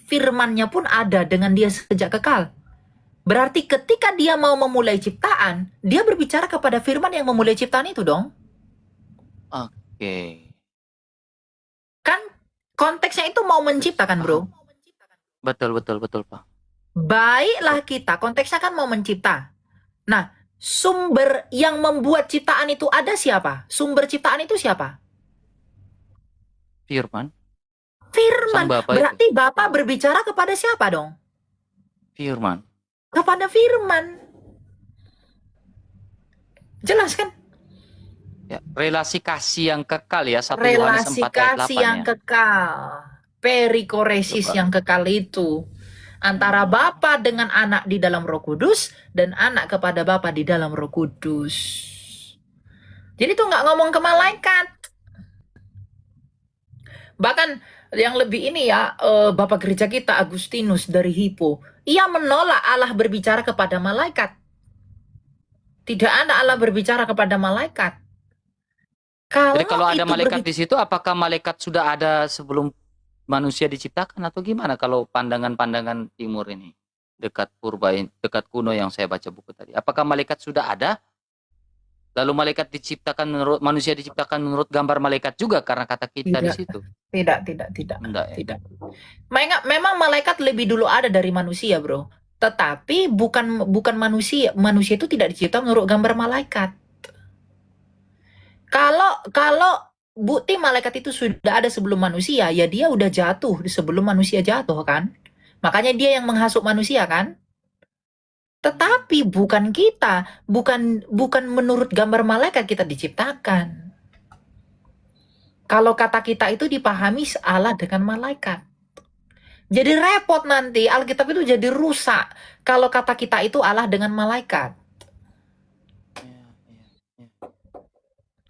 firman-Nya pun ada dengan dia sejak kekal. Berarti ketika dia mau memulai ciptaan, dia berbicara kepada firman yang memulai ciptaan itu dong. Oke. Kan konteksnya itu mau menciptakan, bro. Betul, Pak. Baiklah kita, konteksnya kan mau mencipta. Nah, sumber yang membuat ciptaan itu ada siapa? Sumber ciptaan itu siapa? Firman. Firman. Sang Bapa Berarti itu. Bapa berbicara kepada siapa dong? Firman. Kepada firman. Jelas kan? Ya, relasi kasih yang kekal ya, 1 Yohanes 4 Relasi ayat 8 kasih yang ya. kekal. Perikoresis yang kekal itu. Antara Bapa dengan anak di dalam Roh Kudus dan anak kepada Bapa di dalam Roh Kudus. Jadi tuh nggak ngomong ke malaikat. Bahkan yang lebih ini ya, Bapak Gereja kita Agustinus dari Hippo, ia menolak Allah berbicara kepada malaikat. Tidak ada Allah berbicara kepada malaikat. Jadi kalau ada malaikat di situ, apakah malaikat sudah ada sebelum manusia diciptakan atau gimana kalau pandangan-pandangan timur ini? Dekat purba, dekat kuno yang saya baca buku tadi. Apakah malaikat sudah ada? Lalu malaikat diciptakan menurut manusia diciptakan menurut gambar malaikat juga karena kata kita di situ. Tidak. Enggak, ya? Tidak. Memang malaikat lebih dulu ada dari manusia, bro. Tetapi bukan manusia. Manusia itu tidak dicipta menurut gambar malaikat. Kalau bukti malaikat itu sudah ada sebelum manusia, ya dia udah jatuh sebelum manusia jatuh kan. Makanya dia yang menghasut manusia kan. Tetapi bukan kita, bukan menurut gambar malaikat kita diciptakan. Kalau kata kita itu dipahami Allah dengan malaikat. Jadi repot nanti, Alkitab itu jadi rusak kalau kata kita itu Allah dengan malaikat.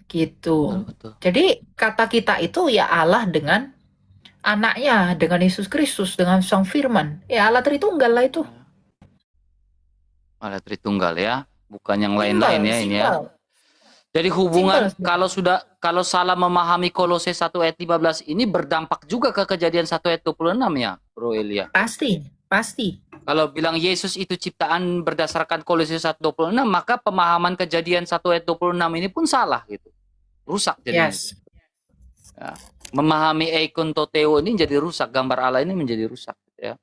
Gitu. Betul. Jadi kata kita itu ya Allah dengan anaknya, dengan Yesus Kristus, dengan Sang Firman. Ya Allah Tritunggal lah itu. Allah Tritunggal ya, bukan yang lain-lain ya ini ya. Simple. Jadi hubungan Simple. kalau salah memahami Kolose 1 ayat 15 ini berdampak juga ke Kejadian 1 ayat 26 ya, Bro Elia. Pasti. Kalau bilang Yesus itu ciptaan berdasarkan Kolose 1:26, maka pemahaman Kejadian 1 ayat 26 ini pun salah gitu. Rusak jadinya. Yes. Ya. Memahami eikon toteo ini jadi rusak, gambar Allah ini menjadi rusak ya.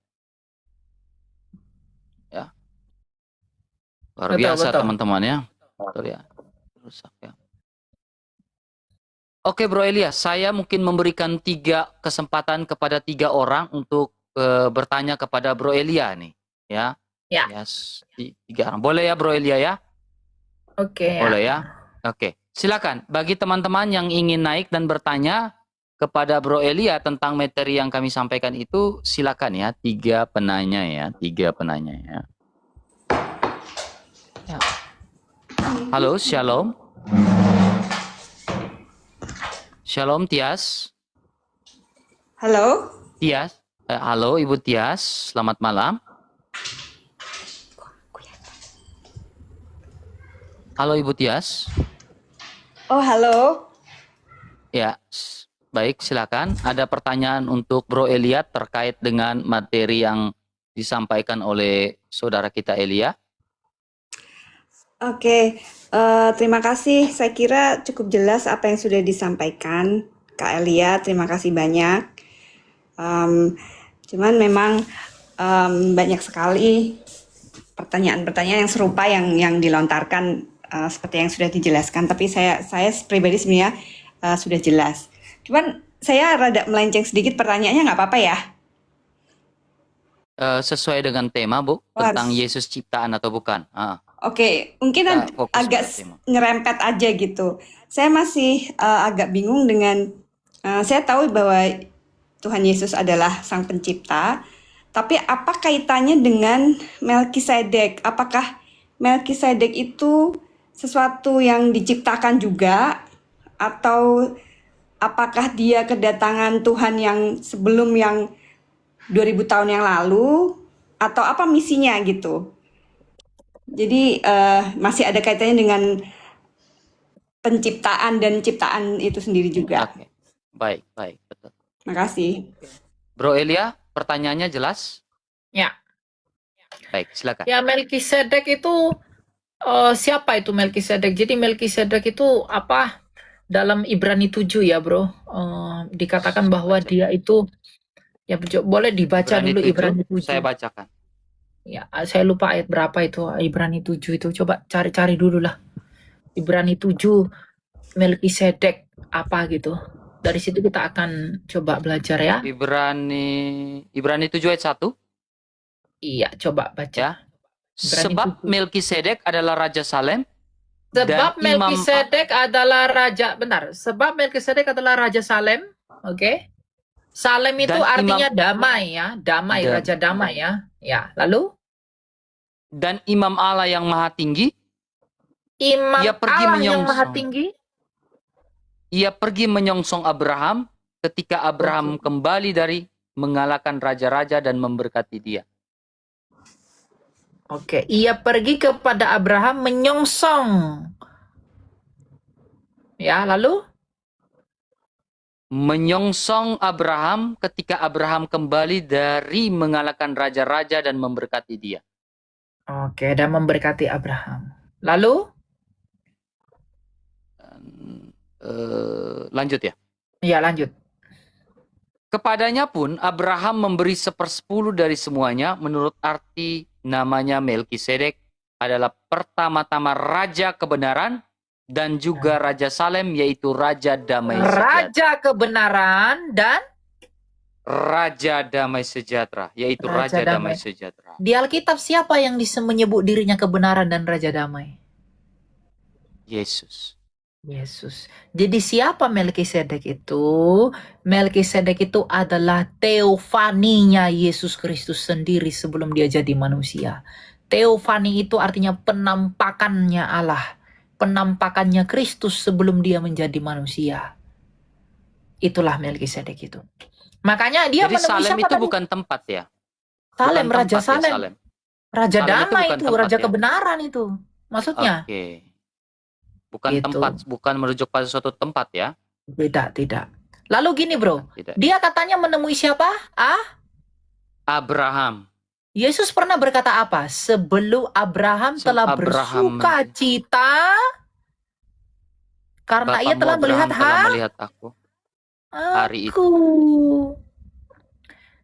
Ya. Luar biasa teman-teman ya. Betul ya. Rusak ya. Oke Bro Elia, saya mungkin memberikan 3 kesempatan kepada 3 orang untuk bertanya kepada Bro Elia nih ya. Ya. Yes. 3 orang. Boleh ya Bro Elia ya? Oke. Boleh ya? Oke. Silakan bagi teman-teman yang ingin naik dan bertanya kepada Bro Elia tentang materi yang kami sampaikan itu, silakan ya, 3 penanya ya, 3 penanya ya. Halo, Shalom. Shalom Tias. Halo. Tias. Halo Ibu Tias, selamat malam. Halo Ibu Tias. Oh, halo. Ya, baik, silakan. Ada pertanyaan untuk Bro Elia terkait dengan materi yang disampaikan oleh saudara kita Elia. Oke, terima kasih. Saya kira cukup jelas apa yang sudah disampaikan Kak Elia. Terima kasih banyak. Cuman memang banyak sekali pertanyaan-pertanyaan yang serupa yang dilontarkan seperti yang sudah dijelaskan. Tapi saya pribadi sebenarnya sudah jelas. Cuman saya rada melenceng sedikit pertanyaannya, nggak apa-apa ya? Sesuai dengan tema Bu, tentang Yesus ciptaan atau bukan. Oke, mungkin agak nyerempet aja gitu. Saya masih agak bingung dengan, saya tahu bahwa Tuhan Yesus adalah Sang Pencipta, tapi apa kaitannya dengan Melkisedek? Apakah Melkisedek itu sesuatu yang diciptakan juga, atau apakah dia kedatangan Tuhan yang sebelum yang 2000 tahun yang lalu, atau apa misinya gitu? Jadi masih ada kaitannya dengan penciptaan dan ciptaan itu sendiri juga. Oke. Baik, betul. Terima kasih. Bro Elia, pertanyaannya jelas? Ya. Baik, silakan. Ya, Melkisedek itu siapa itu Melkisedek? Jadi Melkisedek itu apa? Dalam Ibrani 7 ya, Bro. Dikatakan bahwa dia itu ya boleh dibaca Ibrani dulu 7, Ibrani saya 7. bacakan. Ya, saya lupa ayat berapa itu Ibrani 7 itu. Coba cari-cari dulu lah. Ibrani 7 Melkisedek apa gitu. Dari situ kita akan coba belajar ya. Ibrani 7 ayat 1. Iya, coba baca. Ya. Sebab Melkisedek adalah Raja Salem. Sebab Melkisedek adalah raja, benar. Sebab Melkisedek adalah Raja Salem, oke? Salem itu artinya damai ya, damai, Raja damai ya. Ya, lalu? Dan Imam Allah yang Maha Tinggi. Imam Allah yang Maha Tinggi. Ia pergi menyongsong Abraham ketika Abraham kembali dari mengalahkan raja-raja dan memberkati dia. Oke, ia pergi kepada Abraham menyongsong. Ya, lalu? Menyongsong Abraham ketika Abraham kembali dari mengalahkan raja-raja dan memberkati dia. Oke, dan memberkati Abraham. Lalu? Lanjut ya? Iya, lanjut. Kepadanya pun Abraham memberi 1/10 dari semuanya. Menurut arti namanya Melkisedek adalah pertama-tama raja kebenaran dan juga Raja Salem, yaitu Raja Damai Sejahtera. Raja kebenaran dan Raja Damai Sejahtera, yaitu Raja Damai Sejahtera. Di Alkitab siapa yang menyebut dirinya kebenaran dan Raja Damai? Yesus. Yesus. Jadi siapa Melkisedek itu? Melkisedek itu adalah teofaninya Yesus Kristus sendiri sebelum dia jadi manusia. Teofani itu artinya penampakannya Allah. Penampakannya Kristus sebelum dia menjadi manusia. Itulah Melkisedek itu. Makanya dia jadi menemui Salem siapa itu tadi? bukan tempat ya? Salem, bukan Raja tempat Salem. Ya, Salem. Raja Salem damai itu, Raja ya? kebenaran itu. Maksudnya. Oke. Bukan gitu. Tempat, bukan merujuk pada suatu tempat ya? Tidak. Lalu gini bro, tidak. Dia katanya menemui siapa? Abraham. Yesus pernah berkata apa? Sebelum Abraham telah bersuka cita karena ia telah melihat aku hari itu.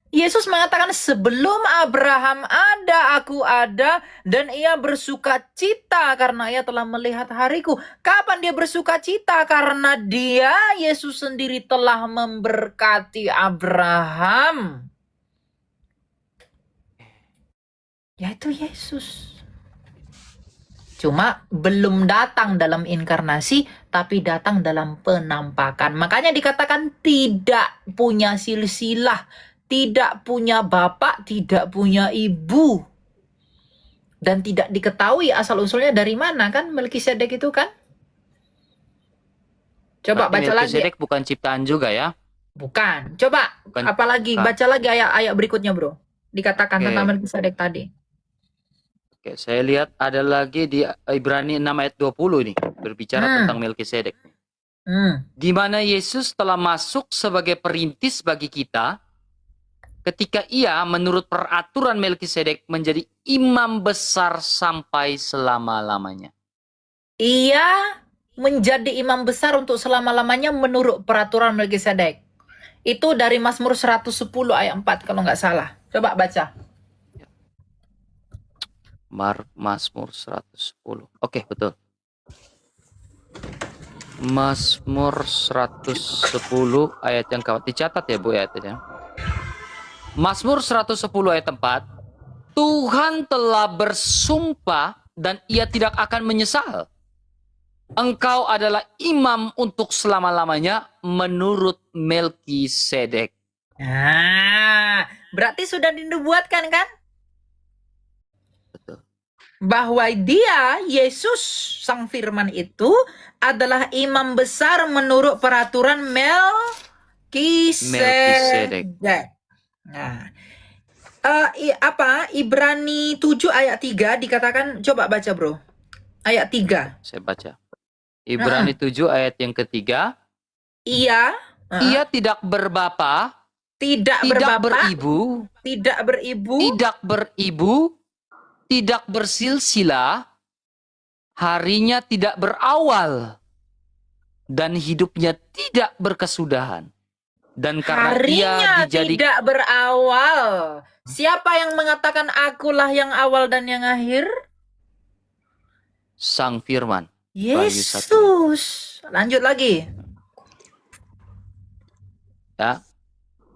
Yesus mengatakan sebelum Abraham ada, aku ada, dan ia bersuka cita karena ia telah melihat hariku. Kapan dia bersuka cita? Karena dia, Yesus sendiri telah memberkati Abraham. Yaitu Yesus. Cuma belum datang dalam inkarnasi, tapi datang dalam penampakan. Makanya dikatakan tidak punya silsilah. Tidak punya bapak, tidak punya ibu. Dan tidak diketahui asal-usulnya dari mana kan Melkisedek itu kan? Coba baca lagi. Melkisedek bukan ciptaan juga ya? Bukan. Coba apalagi baca lagi ayat-ayat berikutnya bro. Dikatakan tentang Melkisedek tadi. Oke, saya lihat ada lagi di Ibrani 6 ayat 20 nih. Berbicara tentang Melkisedek. Di mana Yesus telah masuk sebagai perintis bagi kita ketika ia menurut peraturan Melkisedek menjadi imam besar sampai selama-lamanya. Ia menjadi imam besar untuk selama-lamanya menurut peraturan Melkisedek. Itu dari Mazmur 110 ayat 4 kalau nggak salah. Coba baca. Mazmur 110. Oke, betul. Mazmur 110 ayat yang keempat. Dicatat ya Bu ya ayatnya. Mazmur 110 ayat 4, Tuhan telah bersumpah dan ia tidak akan menyesal. Engkau adalah imam untuk selama-lamanya menurut Melkisedek. Nah, berarti sudah dinubuatkan kan? Betul. Bahwa dia, Yesus, Sang Firman itu adalah imam besar menurut peraturan Melkisedek. Nah, Ibrani 7 ayat 3 dikatakan, coba baca bro. Ayat 3. Saya baca. Ibrani 7 ayat yang ketiga. Ia tidak berbapa tidak tidak berbapak, beribu, tidak beribu, tidak beribu, tidak bersilsilah, harinya tidak berawal, dan hidupnya tidak berkesudahan. Dan karena harinya ia dijadikan tidak berawal. Siapa yang mengatakan akulah yang awal dan yang akhir? Sang Firman. Yesus. Lanjut lagi. Ya.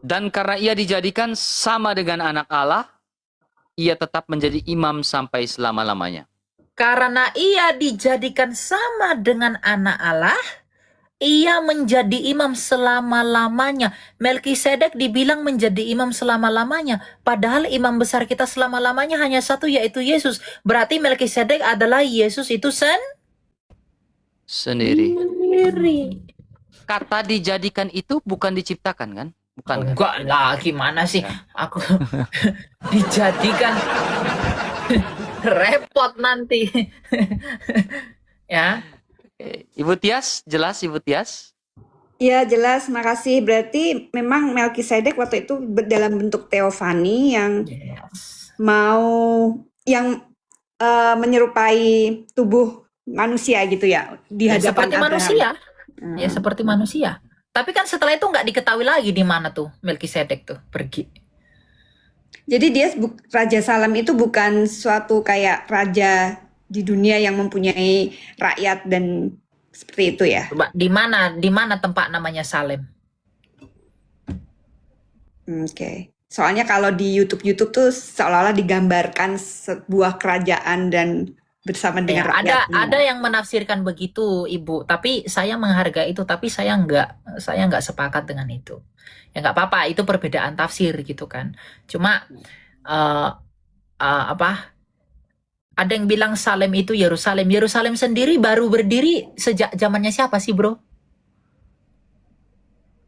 Dan karena ia dijadikan sama dengan anak Allah, ia tetap menjadi imam sampai selama-lamanya. Karena ia dijadikan sama dengan anak Allah, ia menjadi imam selama-lamanya. Melkisedek dibilang menjadi imam selama-lamanya. Padahal imam besar kita selama-lamanya hanya satu, yaitu Yesus. Berarti Melkisedek adalah Yesus itu Sendiri. sendiri. Kata dijadikan itu bukan diciptakan kan? Bukan kan? Enggak lah, gimana sih? Ya. Aku dijadikan repot nanti. Ya. Ibu Tias, jelas Ibu Tias? Ya jelas, makasih. Berarti memang Melkisedek waktu itu dalam bentuk teofani yang menyerupai tubuh manusia gitu ya di hadapan seperti Abraham. manusia. Ya seperti manusia. Tapi kan setelah itu nggak diketahui lagi di mana tuh Melkisedek tuh pergi. Jadi dia Raja Salem itu bukan suatu kayak raja di dunia yang mempunyai rakyat dan seperti itu ya. Coba di mana tempat namanya Salem? Oke. Soalnya kalau di YouTube tuh seolah-olah digambarkan sebuah kerajaan dan bersama dengan rakyat. Ada yang menafsirkan begitu, Ibu. Tapi saya menghargai itu, tapi saya nggak sepakat dengan itu. Ya nggak apa-apa, itu perbedaan tafsir gitu kan. Cuma ada yang bilang Salem itu Yerusalem. Yerusalem sendiri baru berdiri sejak zamannya siapa sih, Bro?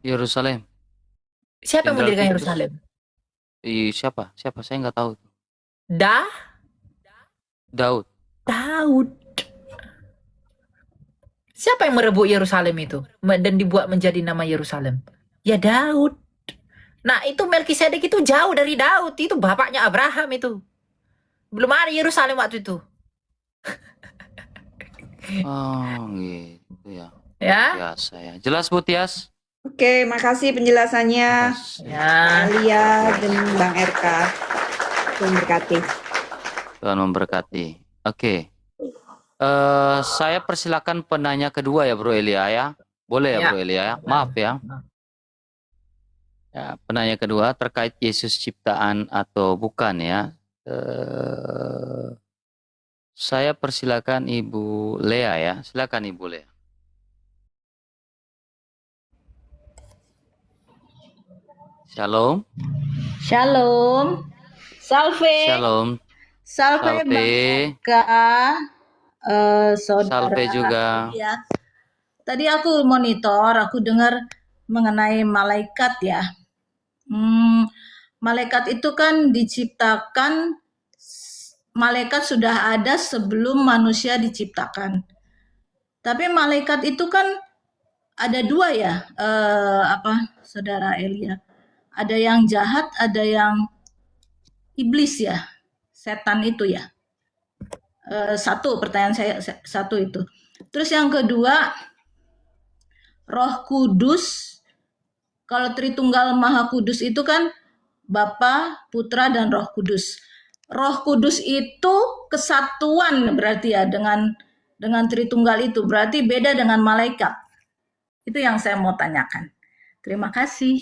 Yerusalem. Siapa yang mendirikan Titus. Yerusalem? Siapa? Saya nggak tahu. Daud. Daud. Siapa yang merebut Yerusalem itu dan dibuat menjadi nama Yerusalem? Ya Daud. Nah itu Melkisedek itu jauh dari Daud. Itu bapaknya Abraham itu. Belum ada Yerusalem waktu itu. Oh gitu ya. Ya. Biasa ya. Jelas Bu Tias? Oke, makasih penjelasannya. Ya. Alia dan Bang RK. Tuhan berkati. Tuhan memberkati. Oke. Saya persilakan penanya kedua ya Bro Elia ya. Boleh ya, Bro Elia ya? Maaf ya. Ya, penanya kedua terkait Yesus ciptaan atau bukan ya. Saya persilakan Ibu Lea ya. Silakan Ibu Lea. Shalom. Shalom. Salve. Shalom. Salve. Saudara. Salve juga. Ya. Tadi aku monitor, aku dengar mengenai malaikat ya. Malaikat itu kan diciptakan, malaikat sudah ada sebelum manusia diciptakan. Tapi malaikat itu kan ada dua ya, Saudara Elia. Ada yang jahat, ada yang iblis ya, setan itu ya. Satu pertanyaan saya, satu itu. Terus yang kedua, Roh Kudus. Kalau Tritunggal Maha Kudus itu kan Bapa, Putra, dan Roh Kudus. Roh Kudus itu kesatuan berarti ya dengan Tritunggal itu. Berarti beda dengan malaikat. Itu yang saya mau tanyakan. Terima kasih.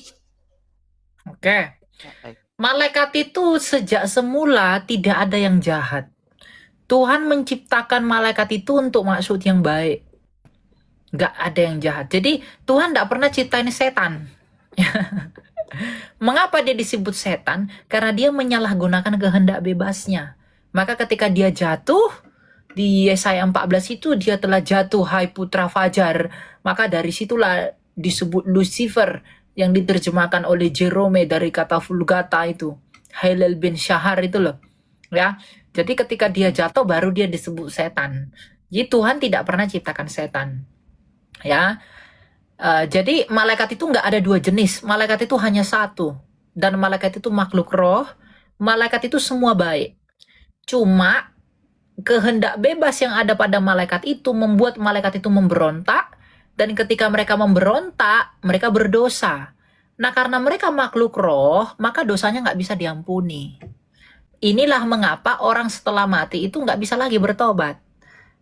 Oke. Malaikat itu sejak semula tidak ada yang jahat. Tuhan menciptakan malaikat itu untuk maksud yang baik. Nggak ada yang jahat. Jadi Tuhan nggak pernah ciptain setan. Mengapa dia disebut setan? Karena dia menyalahgunakan kehendak bebasnya. Maka ketika dia jatuh, di Yesaya 14 itu dia telah jatuh, hai putra fajar. Maka dari situlah disebut Lucifer, yang diterjemahkan oleh Jerome dari kata Vulgata itu. Hillel bin Shahar itu loh. Ya. Jadi ketika dia jatuh baru dia disebut setan. Jadi Tuhan tidak pernah ciptakan setan. Ya. Jadi malaikat itu nggak ada dua jenis, malaikat itu hanya satu. Dan malaikat itu makhluk roh, malaikat itu semua baik. Cuma kehendak bebas yang ada pada malaikat itu membuat malaikat itu memberontak, dan ketika mereka memberontak, mereka berdosa. Nah, karena mereka makhluk roh, maka dosanya nggak bisa diampuni. Inilah mengapa orang setelah mati itu nggak bisa lagi bertobat.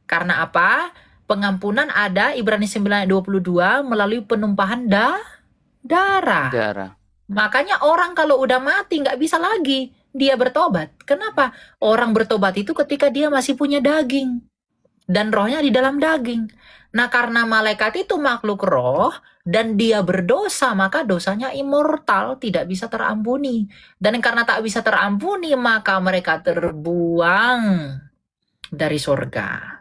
Karena apa? Pengampunan ada, Ibrani 9 ayat 22, melalui penumpahan darah. Makanya orang kalau udah mati nggak bisa lagi dia bertobat. Kenapa? Orang bertobat itu ketika dia masih punya daging. Dan rohnya di dalam daging. Nah, karena malaikat itu makhluk roh dan dia berdosa, maka dosanya immortal, tidak bisa terampuni. Dan karena tak bisa terampuni, maka mereka terbuang dari surga.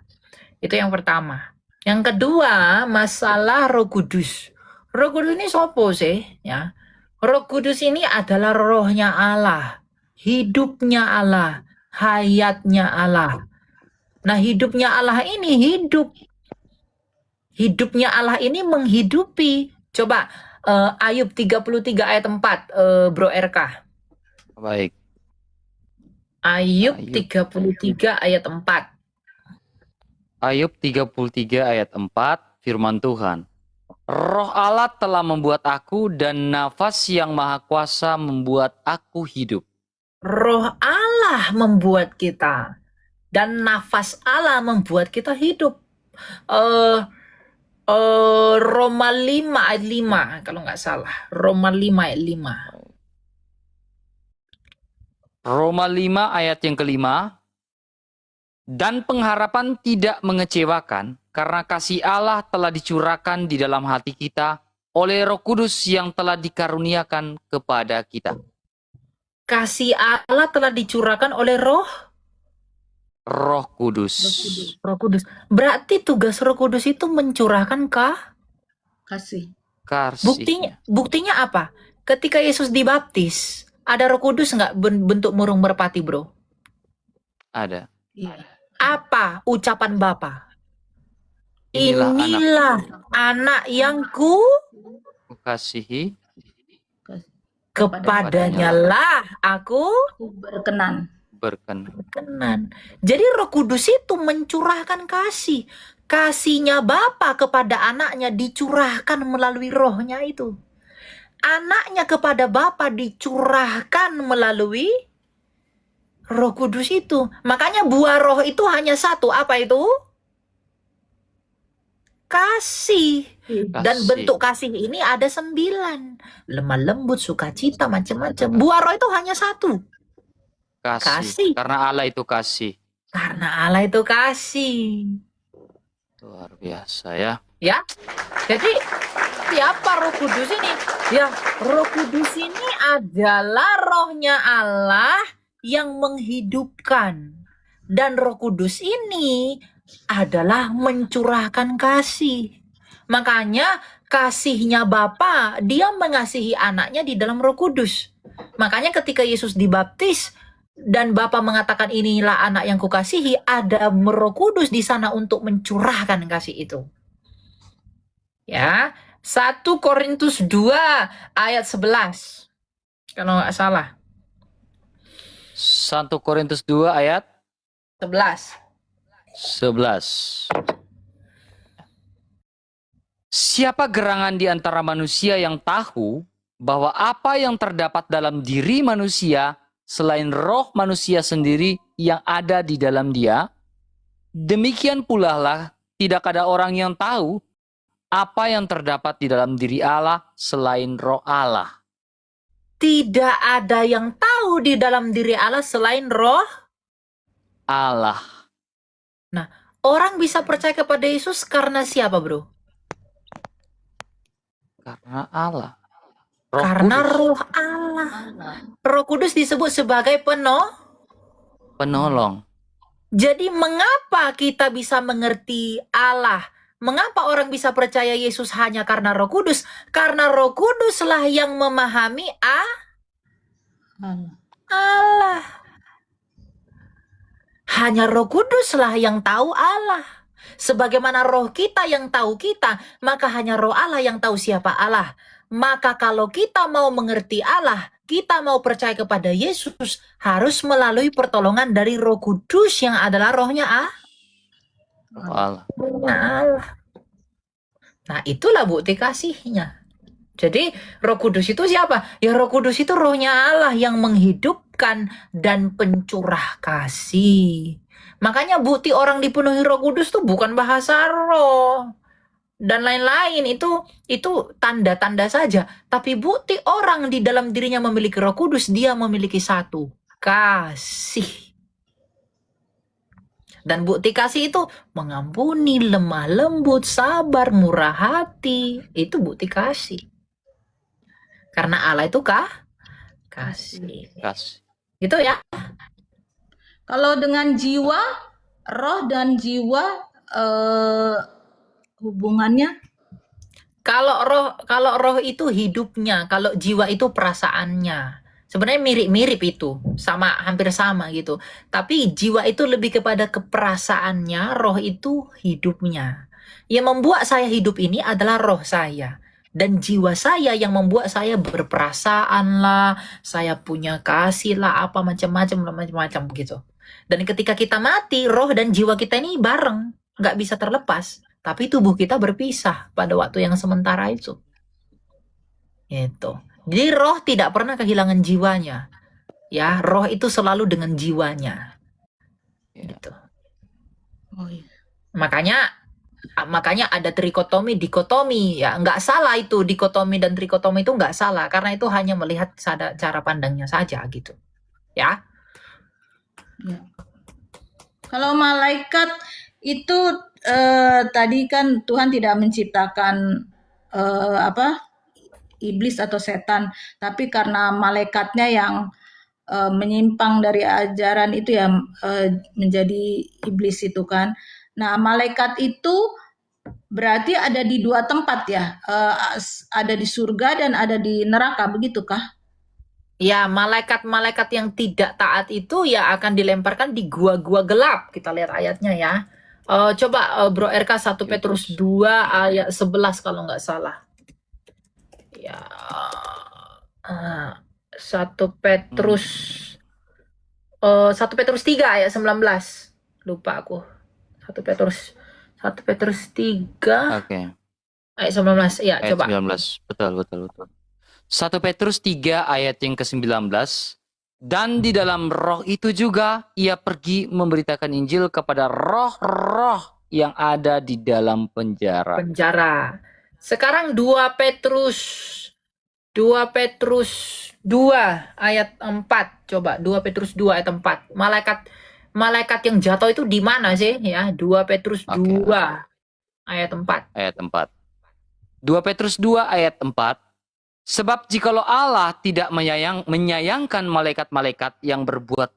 Itu yang pertama. Yang kedua, masalah Roh Kudus. Roh Kudus ini sopo sih? Ya. Roh Kudus ini adalah rohnya Allah, hidupnya Allah, hayatnya Allah. Nah, hidupnya Allah ini hidup. Hidupnya Allah ini menghidupi. Coba Ayub 33 ayat 4, Bro RK. Baik. Ayub 33 ayat 4. Ayub 33 ayat 4, firman Tuhan. Roh Allah telah membuat aku dan nafas yang maha kuasa membuat aku hidup. Roh Allah membuat kita dan nafas Allah membuat kita hidup. Roma 5 ayat 5 kalau nggak salah. Roma 5 ayat 5. Roma 5 ayat yang kelima. Dan pengharapan tidak mengecewakan, karena kasih Allah telah dicurahkan di dalam hati kita oleh Roh Kudus yang telah dikaruniakan kepada kita. Kasih Allah telah dicurahkan oleh Roh Kudus. Roh Kudus. Berarti tugas Roh Kudus itu mencurahkan kasih. Buktinya apa? Ketika Yesus dibaptis, ada Roh Kudus nggak bentuk murung merpati, bro? Ada. Iya. Apa ucapan Bapa? Inilah anak yang kasihi, kepadanya lah aku berkenan. Jadi Roh Kudus itu mencurahkan kasih. Kasihnya Bapa kepada anaknya dicurahkan melalui rohnya itu. Anaknya kepada Bapa dicurahkan melalui Roh Kudus itu. Makanya buah roh itu hanya satu. Apa itu? Kasih. Dan bentuk kasih ini ada 9. Lemah lembut, sukacita, macam-macam. Buah roh itu hanya satu. Kasih. Karena Allah itu kasih. Luar biasa ya. Ya. Jadi siapa Roh Kudus ini? Ya, Roh Kudus ini adalah rohnya Allah yang menghidupkan. Dan Roh Kudus ini adalah mencurahkan kasih. Makanya kasihnya Bapa, dia mengasihi anaknya di dalam Roh Kudus. Makanya ketika Yesus dibaptis dan Bapa mengatakan inilah anak yang kukasihi, ada Roh Kudus di sana untuk mencurahkan kasih itu. Ya, 1 Korintus 2 ayat 11. Kalau nggak salah. 1 Korintus 2 ayat 11. Siapa gerangan di antara manusia yang tahu bahwa apa yang terdapat dalam diri manusia selain roh manusia sendiri yang ada di dalam dia? Demikian pula lah tidak ada orang yang tahu apa yang terdapat di dalam diri Allah selain roh Allah. Tidak ada yang tahu di dalam diri Allah selain roh Allah. Nah, orang bisa percaya kepada Yesus karena siapa, bro? Karena Allah. Karena roh Allah. Roh Kudus disebut sebagai penolong. Jadi mengapa kita bisa mengerti Allah? Mengapa orang bisa percaya Yesus hanya karena Roh Kudus? Karena Roh Kuduslah yang memahami Allah. Hanya Roh Kuduslah yang tahu Allah. Sebagaimana roh kita yang tahu kita, maka hanya roh Allah yang tahu siapa Allah. Maka kalau kita mau mengerti Allah, kita mau percaya kepada Yesus, harus melalui pertolongan dari Roh Kudus yang adalah rohnya Allah. Allah. Nah, itulah bukti kasihnya. Jadi Roh Kudus itu siapa? Ya Roh Kudus itu rohnya Allah yang menghidupkan dan pencurah kasih. Makanya bukti orang dipenuhi Roh Kudus tuh bukan bahasa roh dan lain-lain, itu tanda-tanda saja. Tapi bukti orang di dalam dirinya memiliki Roh Kudus, dia memiliki satu, kasih. Dan bukti kasih itu mengampuni, lemah lembut, sabar, murah hati. Itu bukti kasih. Karena Allah itu kasih. Gitu ya. Kalau dengan jiwa, roh dan jiwa hubungannya? Kalau roh itu hidupnya, kalau jiwa itu perasaannya. Sebenarnya mirip-mirip itu, hampir sama gitu. Tapi jiwa itu lebih kepada keperasaannya, roh itu hidupnya. Yang membuat saya hidup ini adalah roh saya. Dan jiwa saya yang membuat saya berperasaan lah, saya punya kasih lah, apa macam-macam begitu. Dan ketika kita mati, roh dan jiwa kita ini bareng, nggak bisa terlepas. Tapi tubuh kita berpisah pada waktu yang sementara itu. Itu. Jadi roh tidak pernah kehilangan jiwanya. Ya, roh itu selalu dengan jiwanya. Gitu. Oh, iya. Makanya ada dikotomi ya, nggak salah itu, dikotomi dan trikotomi itu nggak salah, karena itu hanya melihat cara pandangnya saja gitu ya. Kalau malaikat itu tadi kan Tuhan tidak menciptakan iblis atau setan, tapi karena malaikatnya yang menyimpang dari ajaran itu ya menjadi iblis itu kan. Nah, malaikat itu berarti ada di dua tempat ya, ada di surga dan ada di neraka, begitukah? Ya, malaikat-malaikat yang tidak taat itu ya akan dilemparkan di gua-gua gelap. Kita lihat ayatnya ya. Coba Bro RK 1 Petrus 2 ayat 11 kalau nggak salah. Ya, 1 Petrus 3 ayat 19. Lupa aku. 1 Petrus 3 ayat 19. Ya, ayat coba. 19. Betul. 1 Petrus 3 ayat yang ke-19. Dan di dalam roh itu juga ia pergi memberitakan Injil kepada roh-roh yang ada di dalam penjara. Sekarang 2 Petrus 2 ayat 4. Coba 2 Petrus 2 ayat 4. Malaikat yang jatuh itu di mana sih ya? 2 Petrus 2 ayat 4. 2 Petrus 2 ayat 4. Sebab jikalau Allah tidak menyayangkan malaikat-malaikat yang berbuat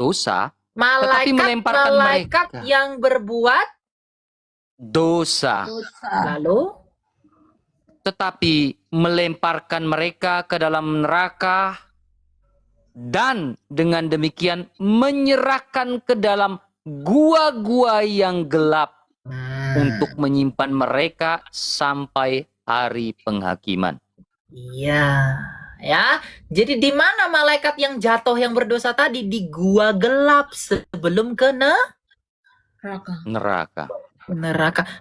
dosa, tetapi melemparkan malaikat yang berbuat dosa. Lalu tetapi melemparkan mereka ke dalam neraka dan dengan demikian menyerahkan ke dalam gua-gua yang gelap untuk menyimpan mereka sampai hari penghakiman. Iya, ya. Jadi di mana malaikat yang jatuh yang berdosa tadi? Di gua gelap sebelum ke neraka.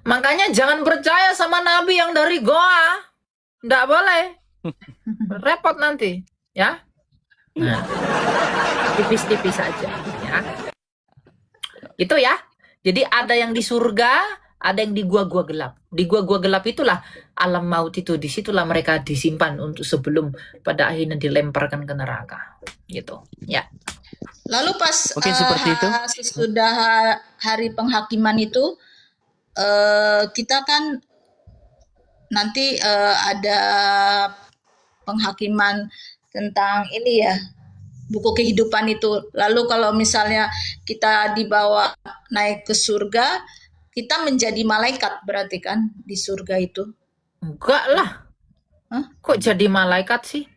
Makanya jangan percaya sama nabi yang dari goa. Nggak boleh. Repot nanti, ya. Nah, tipis-tipis saja, ya. Itu ya. Jadi ada yang di surga, ada yang di gua-gua gelap. Di gua-gua gelap itulah alam maut itu. Disitulah mereka disimpan untuk sebelum pada akhirnya dilemparkan ke neraka. Gitu. Ya. Lalu pas mungkin seperti itu. Sesudah hari penghakiman itu, kita kan nanti ada penghakiman tentang ini ya, buku kehidupan itu. Lalu kalau misalnya kita dibawa naik ke surga, kita menjadi malaikat berarti kan di surga itu? Enggak lah. Kok jadi malaikat sih?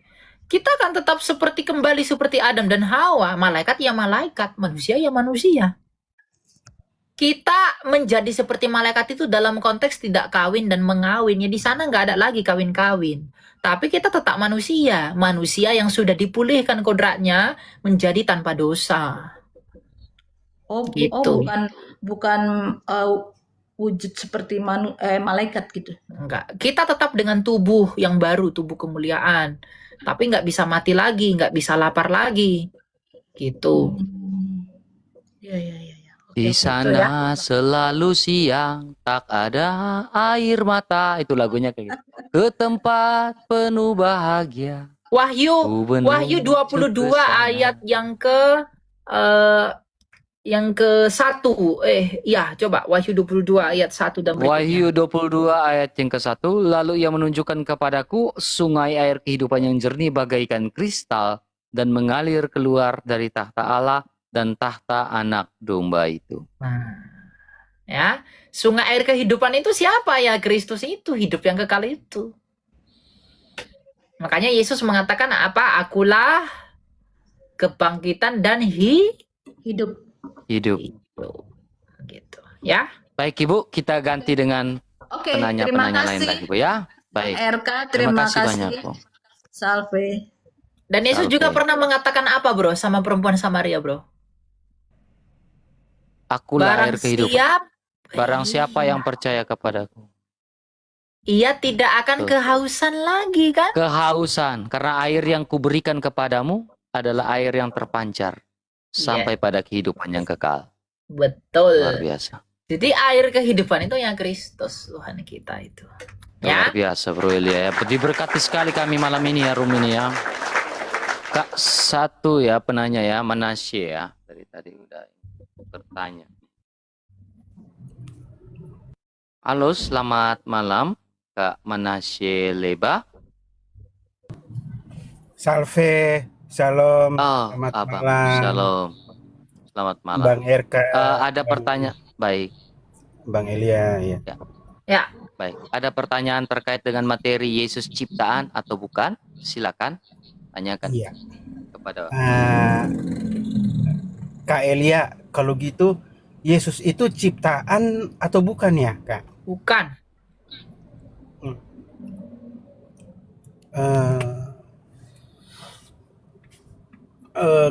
Kita kan tetap kembali seperti Adam dan Hawa. Malaikat ya malaikat, manusia ya manusia. Kita menjadi seperti malaikat itu dalam konteks tidak kawin dan mengawin. Ya di sana nggak ada lagi kawin-kawin. Tapi kita tetap manusia. Manusia yang sudah dipulihkan kodratnya menjadi tanpa dosa. Gitu. Bukan wujud seperti malaikat gitu. Enggak. Kita tetap dengan tubuh yang baru, tubuh kemuliaan. Tapi nggak bisa mati lagi, nggak bisa lapar lagi. Gitu. Ya. Di sana selalu siang, tak ada air mata. Itu lagunya kayak gitu. Ke tempat penuh bahagia. Wahyu 22 ayat yang ke-1. Coba Wahyu 22 ayat 1 dan berikutnya. Wahyu 22 ayat yang ke-1. Lalu ia menunjukkan kepadaku sungai air kehidupan yang jernih bagaikan kristal dan mengalir keluar dari tahta Allah dan tahta anak domba itu. Ya, sungai air kehidupan itu siapa ya? Kristus itu, hidup yang kekal itu. Makanya Yesus mengatakan apa? Akulah kebangkitan dan hidup. Gitu. Ya. Baik Ibu, kita ganti dengan penanya-penanya lain lagi Bu ya. Baik. RK, terima kasih banyak Bu. Salve. Dan Yesus juga pernah mengatakan apa bro sama perempuan Samaria bro? Akulah air kehidupan. Barang siapa yang percaya kepadaku. Ia tidak akan kehausan lagi kan? Kehausan, karena air yang kuberikan kepadamu adalah air yang terpancar sampai pada kehidupan yang kekal. Betul. Luar biasa. Jadi air kehidupan itu yang Kristus Tuhan kita itu. Luar biasa Bro Elia ya. Diberkati sekali kami malam ini ya, Rum ini ya. Kak satu ya penanya ya, Manasye ya. Dari tadi udah bertanya. Halo, selamat malam Kak Manasye Leba. Salve, shalom, selamat malam. Shalom. Selamat malam. Bang RK. Ada pertanyaan, baik. Bang Elia, ya. Ya. Baik. Ada pertanyaan terkait dengan materi Yesus ciptaan atau bukan? Silakan tanyakan. Iya. Kepada Kak Elia, kalau gitu Yesus itu ciptaan atau bukan ya, Kak? Bukan.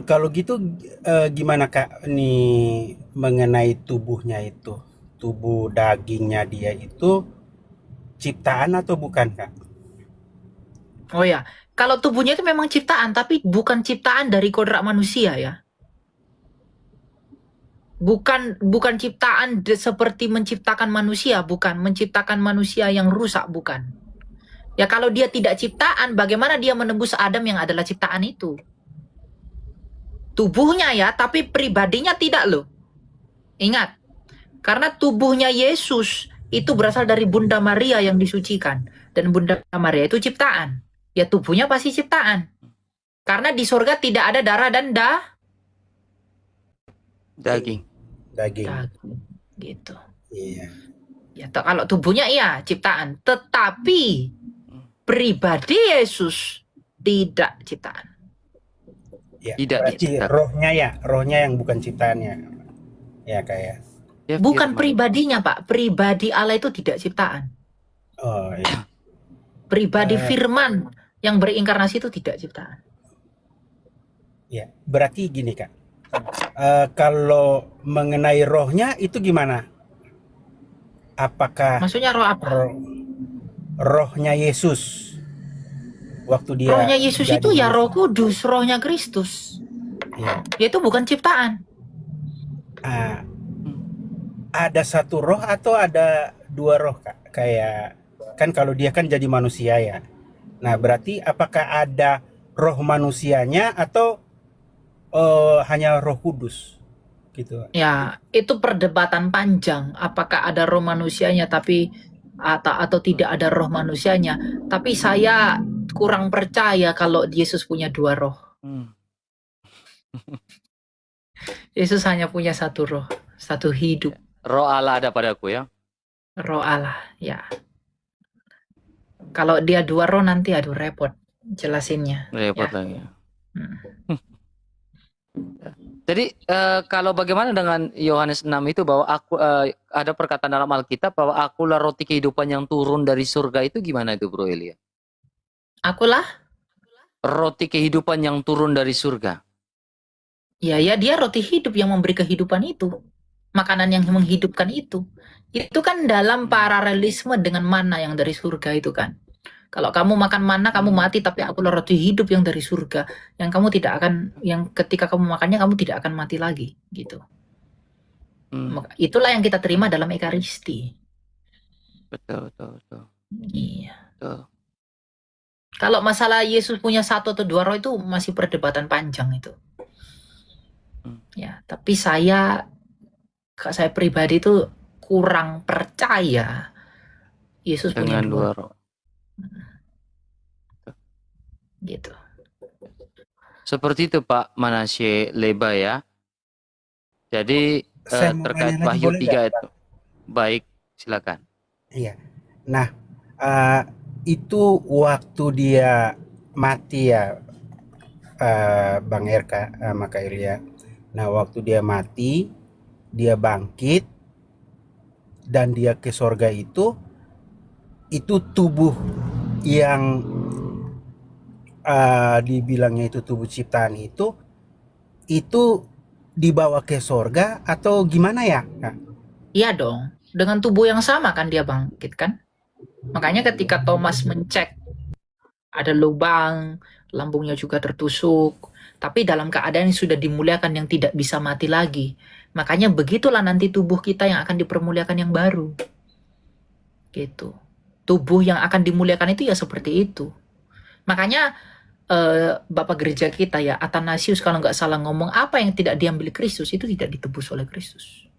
Kalau gitu gimana Kak nih mengenai tubuhnya itu, tubuh dagingnya dia itu ciptaan atau bukan Kak? Oh ya, kalau tubuhnya itu memang ciptaan, tapi bukan ciptaan dari kodrat manusia ya. Bukan ciptaan seperti menciptakan manusia, bukan menciptakan manusia yang rusak, bukan. Ya kalau dia tidak ciptaan, bagaimana dia menembus Adam yang adalah ciptaan itu? Tubuhnya ya, tapi pribadinya tidak loh. Ingat, karena tubuhnya Yesus itu berasal dari Bunda Maria yang disucikan. Dan Bunda Maria itu ciptaan. Ya tubuhnya pasti ciptaan. Karena di surga tidak ada darah dan Daging. Gitu. Iya. Ya kalau tubuhnya iya ciptaan. Tetapi pribadi Yesus tidak ciptaan. Ya, tidak berarti rohnya yang bukan ciptaannya. Ya kayak. Bukan pribadinya Pak, pribadi Allah itu tidak ciptaan. Oh iya. Pribadi firman yang berinkarnasi itu tidak ciptaan. Ya, berarti gini Kak. Kalau mengenai rohnya itu gimana? Apakah maksudnya roh apa? Rohnya Yesus. Waktu dia rohnya Yesus itu ya Roh Kudus, rohnya Kristus. Ya. Itu bukan ciptaan. Ada satu roh atau ada dua roh Kak? Kayak kan kalau dia kan jadi manusia ya. Nah, berarti apakah ada roh manusianya atau hanya Roh Kudus? Gitu. Ya, itu perdebatan panjang. Apakah ada roh manusianya atau tidak ada roh manusianya? Tapi saya kurang percaya kalau Yesus punya dua roh. Yesus hanya punya satu roh, satu hidup. Roh Allah ada padaku ya. Roh Allah, ya. Kalau dia dua roh nanti aduh repot jelasinnya. Repot ya. lagi. Jadi kalau bagaimana dengan Yohanes 6 itu bahwa aku ada perkataan dalam Alkitab bahwa akulah roti kehidupan yang turun dari surga, itu gimana itu Bro Elia? Akulah, Roti kehidupan yang turun dari surga. ya dia roti hidup yang memberi kehidupan itu. Makanan yang menghidupkan itu. Itu kan dalam paralelisme dengan mana yang dari surga itu kan. Kalau kamu makan mana kamu mati, tapi akulah roti hidup yang dari surga, yang kamu tidak akan, yang ketika kamu makannya kamu tidak akan mati lagi, gitu. Itulah yang kita terima dalam Ekaristi. Betul. Iya. Betul. Kalau masalah Yesus punya 1 atau 2 roh itu masih perdebatan panjang itu. Ya, tapi saya pribadi itu kurang percaya Yesus punya Dengan 2 roh. Gitu. Seperti itu Pak Manasye Leba ya. Jadi terkait Wahyu 3 itu. Baik, silakan. Iya. Nah, itu waktu dia mati ya, Bang RK sama Kak Ilya. Nah, waktu dia mati, dia bangkit dan dia ke sorga itu tubuh yang dibilangnya itu tubuh ciptaan itu dibawa ke sorga atau gimana ya? Nah. Iya dong, dengan tubuh yang sama kan dia bangkit kan? Makanya ketika Thomas mencek ada lubang, lambungnya juga tertusuk, tapi dalam keadaan yang sudah dimuliakan yang tidak bisa mati lagi. Makanya begitulah nanti tubuh kita yang akan dipermuliakan yang baru. Gitu. Tubuh yang akan dimuliakan itu ya seperti itu. Makanya Bapak gereja kita ya, Athanasius kalau nggak salah ngomong, apa yang tidak diambil Kristus itu tidak ditebus oleh Kristus.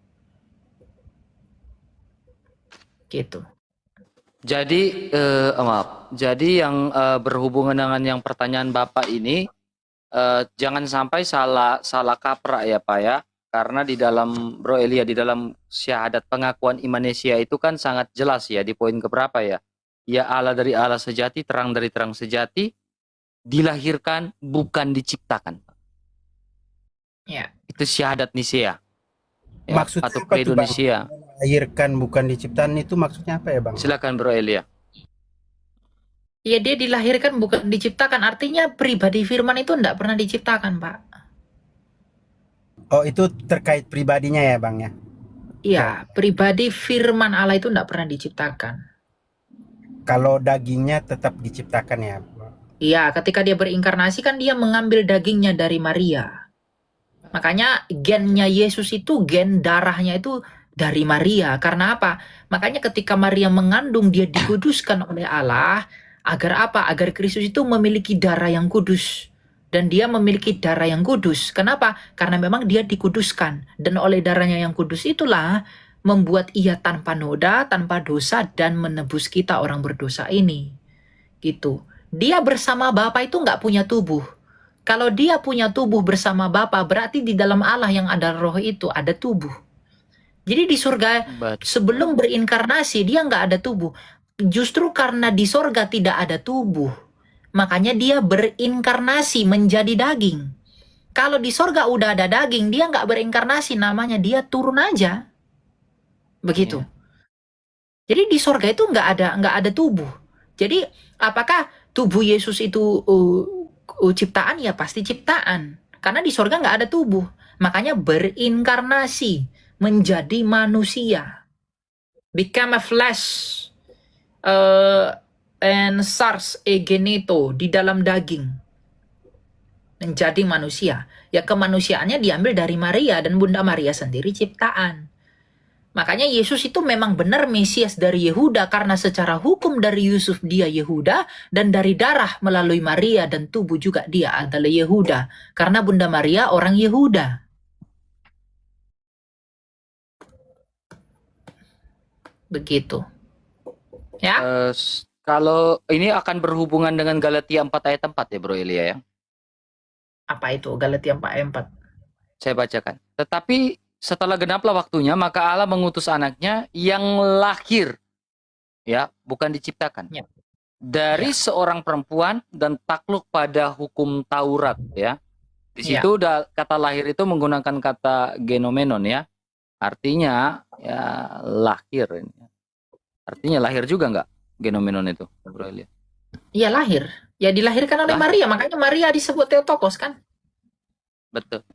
Gitu. Jadi maaf. Jadi yang berhubungan dengan yang pertanyaan Bapak ini, jangan sampai salah kaprah ya Pak ya. Karena di dalam Bro Elia, di dalam syahadat pengakuan imanesia itu kan sangat jelas ya di poin keberapa ya. Ya Allah dari Allah sejati, terang dari terang sejati, dilahirkan bukan diciptakan. Ya. Itu syahadat Nisea. Ya, maksudnya atau apa tuh Bang? Nisea. Dilahirkan bukan diciptakan itu maksudnya apa ya Bang? Silakan Bro Elia. Ya dia dilahirkan bukan diciptakan, artinya pribadi firman itu tidak pernah diciptakan Pak. Oh itu terkait pribadinya ya Bang ya? Iya, pribadi firman Allah itu tidak pernah diciptakan. Kalau dagingnya tetap diciptakan ya? Iya, ketika dia berinkarnasi kan dia mengambil dagingnya dari Maria. Makanya gennya Yesus itu, gen darahnya itu dari Maria. Karena apa? Makanya ketika Maria mengandung, dia dikuduskan oleh Allah. Agar apa? Agar Kristus itu memiliki darah yang kudus. Dan dia memiliki darah yang kudus. Kenapa? Karena memang dia dikuduskan. Dan oleh darahnya yang kudus itulah membuat ia tanpa noda, tanpa dosa, dan menebus kita orang berdosa ini. Gitu. Dia bersama Bapa itu nggak punya tubuh. Kalau dia punya tubuh bersama Bapa, berarti di dalam Allah yang ada roh itu ada tubuh. Jadi di surga sebelum berinkarnasi dia nggak ada tubuh. Justru karena di surga tidak ada tubuh, makanya dia berinkarnasi menjadi daging. Kalau di surga udah ada daging, dia nggak berinkarnasi, namanya dia turun aja. Begitu. Jadi di surga itu nggak ada tubuh. Jadi apakah tubuh Yesus itu ciptaan? Ya pasti ciptaan. Karena di surga nggak ada tubuh. Makanya berinkarnasi menjadi manusia. Become a flesh and sars egeneto, di dalam daging. Menjadi manusia. Ya kemanusiaannya diambil dari Maria, dan Bunda Maria sendiri ciptaan. Makanya Yesus itu memang benar Mesias dari Yehuda, karena secara hukum dari Yusuf dia Yehuda, dan dari darah melalui Maria dan tubuh juga dia adalah Yehuda. Karena Bunda Maria orang Yehuda. Begitu. Ya. Kalau ini akan berhubungan dengan Galatia 4 ayat 4 ya Bro Elia ya. Apa itu Galatia 4 ayat 4? Saya bacakan. Tetapi setelah genaplah waktunya, maka Allah mengutus anaknya yang lahir, ya, bukan diciptakan, ya, dari seorang perempuan dan takluk pada hukum Taurat, ya. Di Ya. situ udah kata lahir itu menggunakan kata genomenon ya. Artinya ya lahir. Artinya lahir juga nggak genomenon itu, Bro Elia? Iya lahir. Ya dilahirkan oleh Lahir. Maria, makanya Maria disebut Theotokos kan. Betul.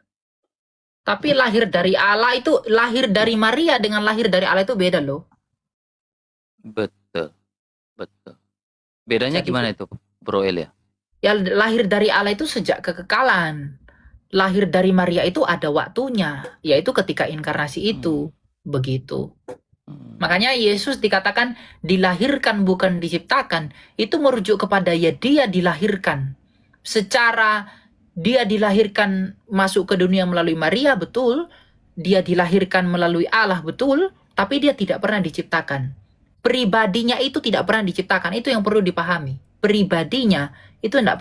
Tapi lahir dari Allah itu, lahir dari Maria dengan lahir dari Allah itu beda loh. Betul. Betul. Bedanya Jadi- gimana itu, Bro Elia? Ya lahir dari Allah itu sejak kekekalan. Lahir dari Maria itu ada waktunya, yaitu ketika inkarnasi itu. Begitu. Makanya Yesus dikatakan dilahirkan bukan diciptakan. Itu merujuk kepada ya dia dilahirkan. Secara dia dilahirkan masuk ke dunia melalui Maria, betul. Dia dilahirkan melalui Allah, betul. Tapi dia tidak pernah diciptakan. Pribadinya itu tidak pernah diciptakan. Itu yang perlu dipahami. Pribadinya itu tidak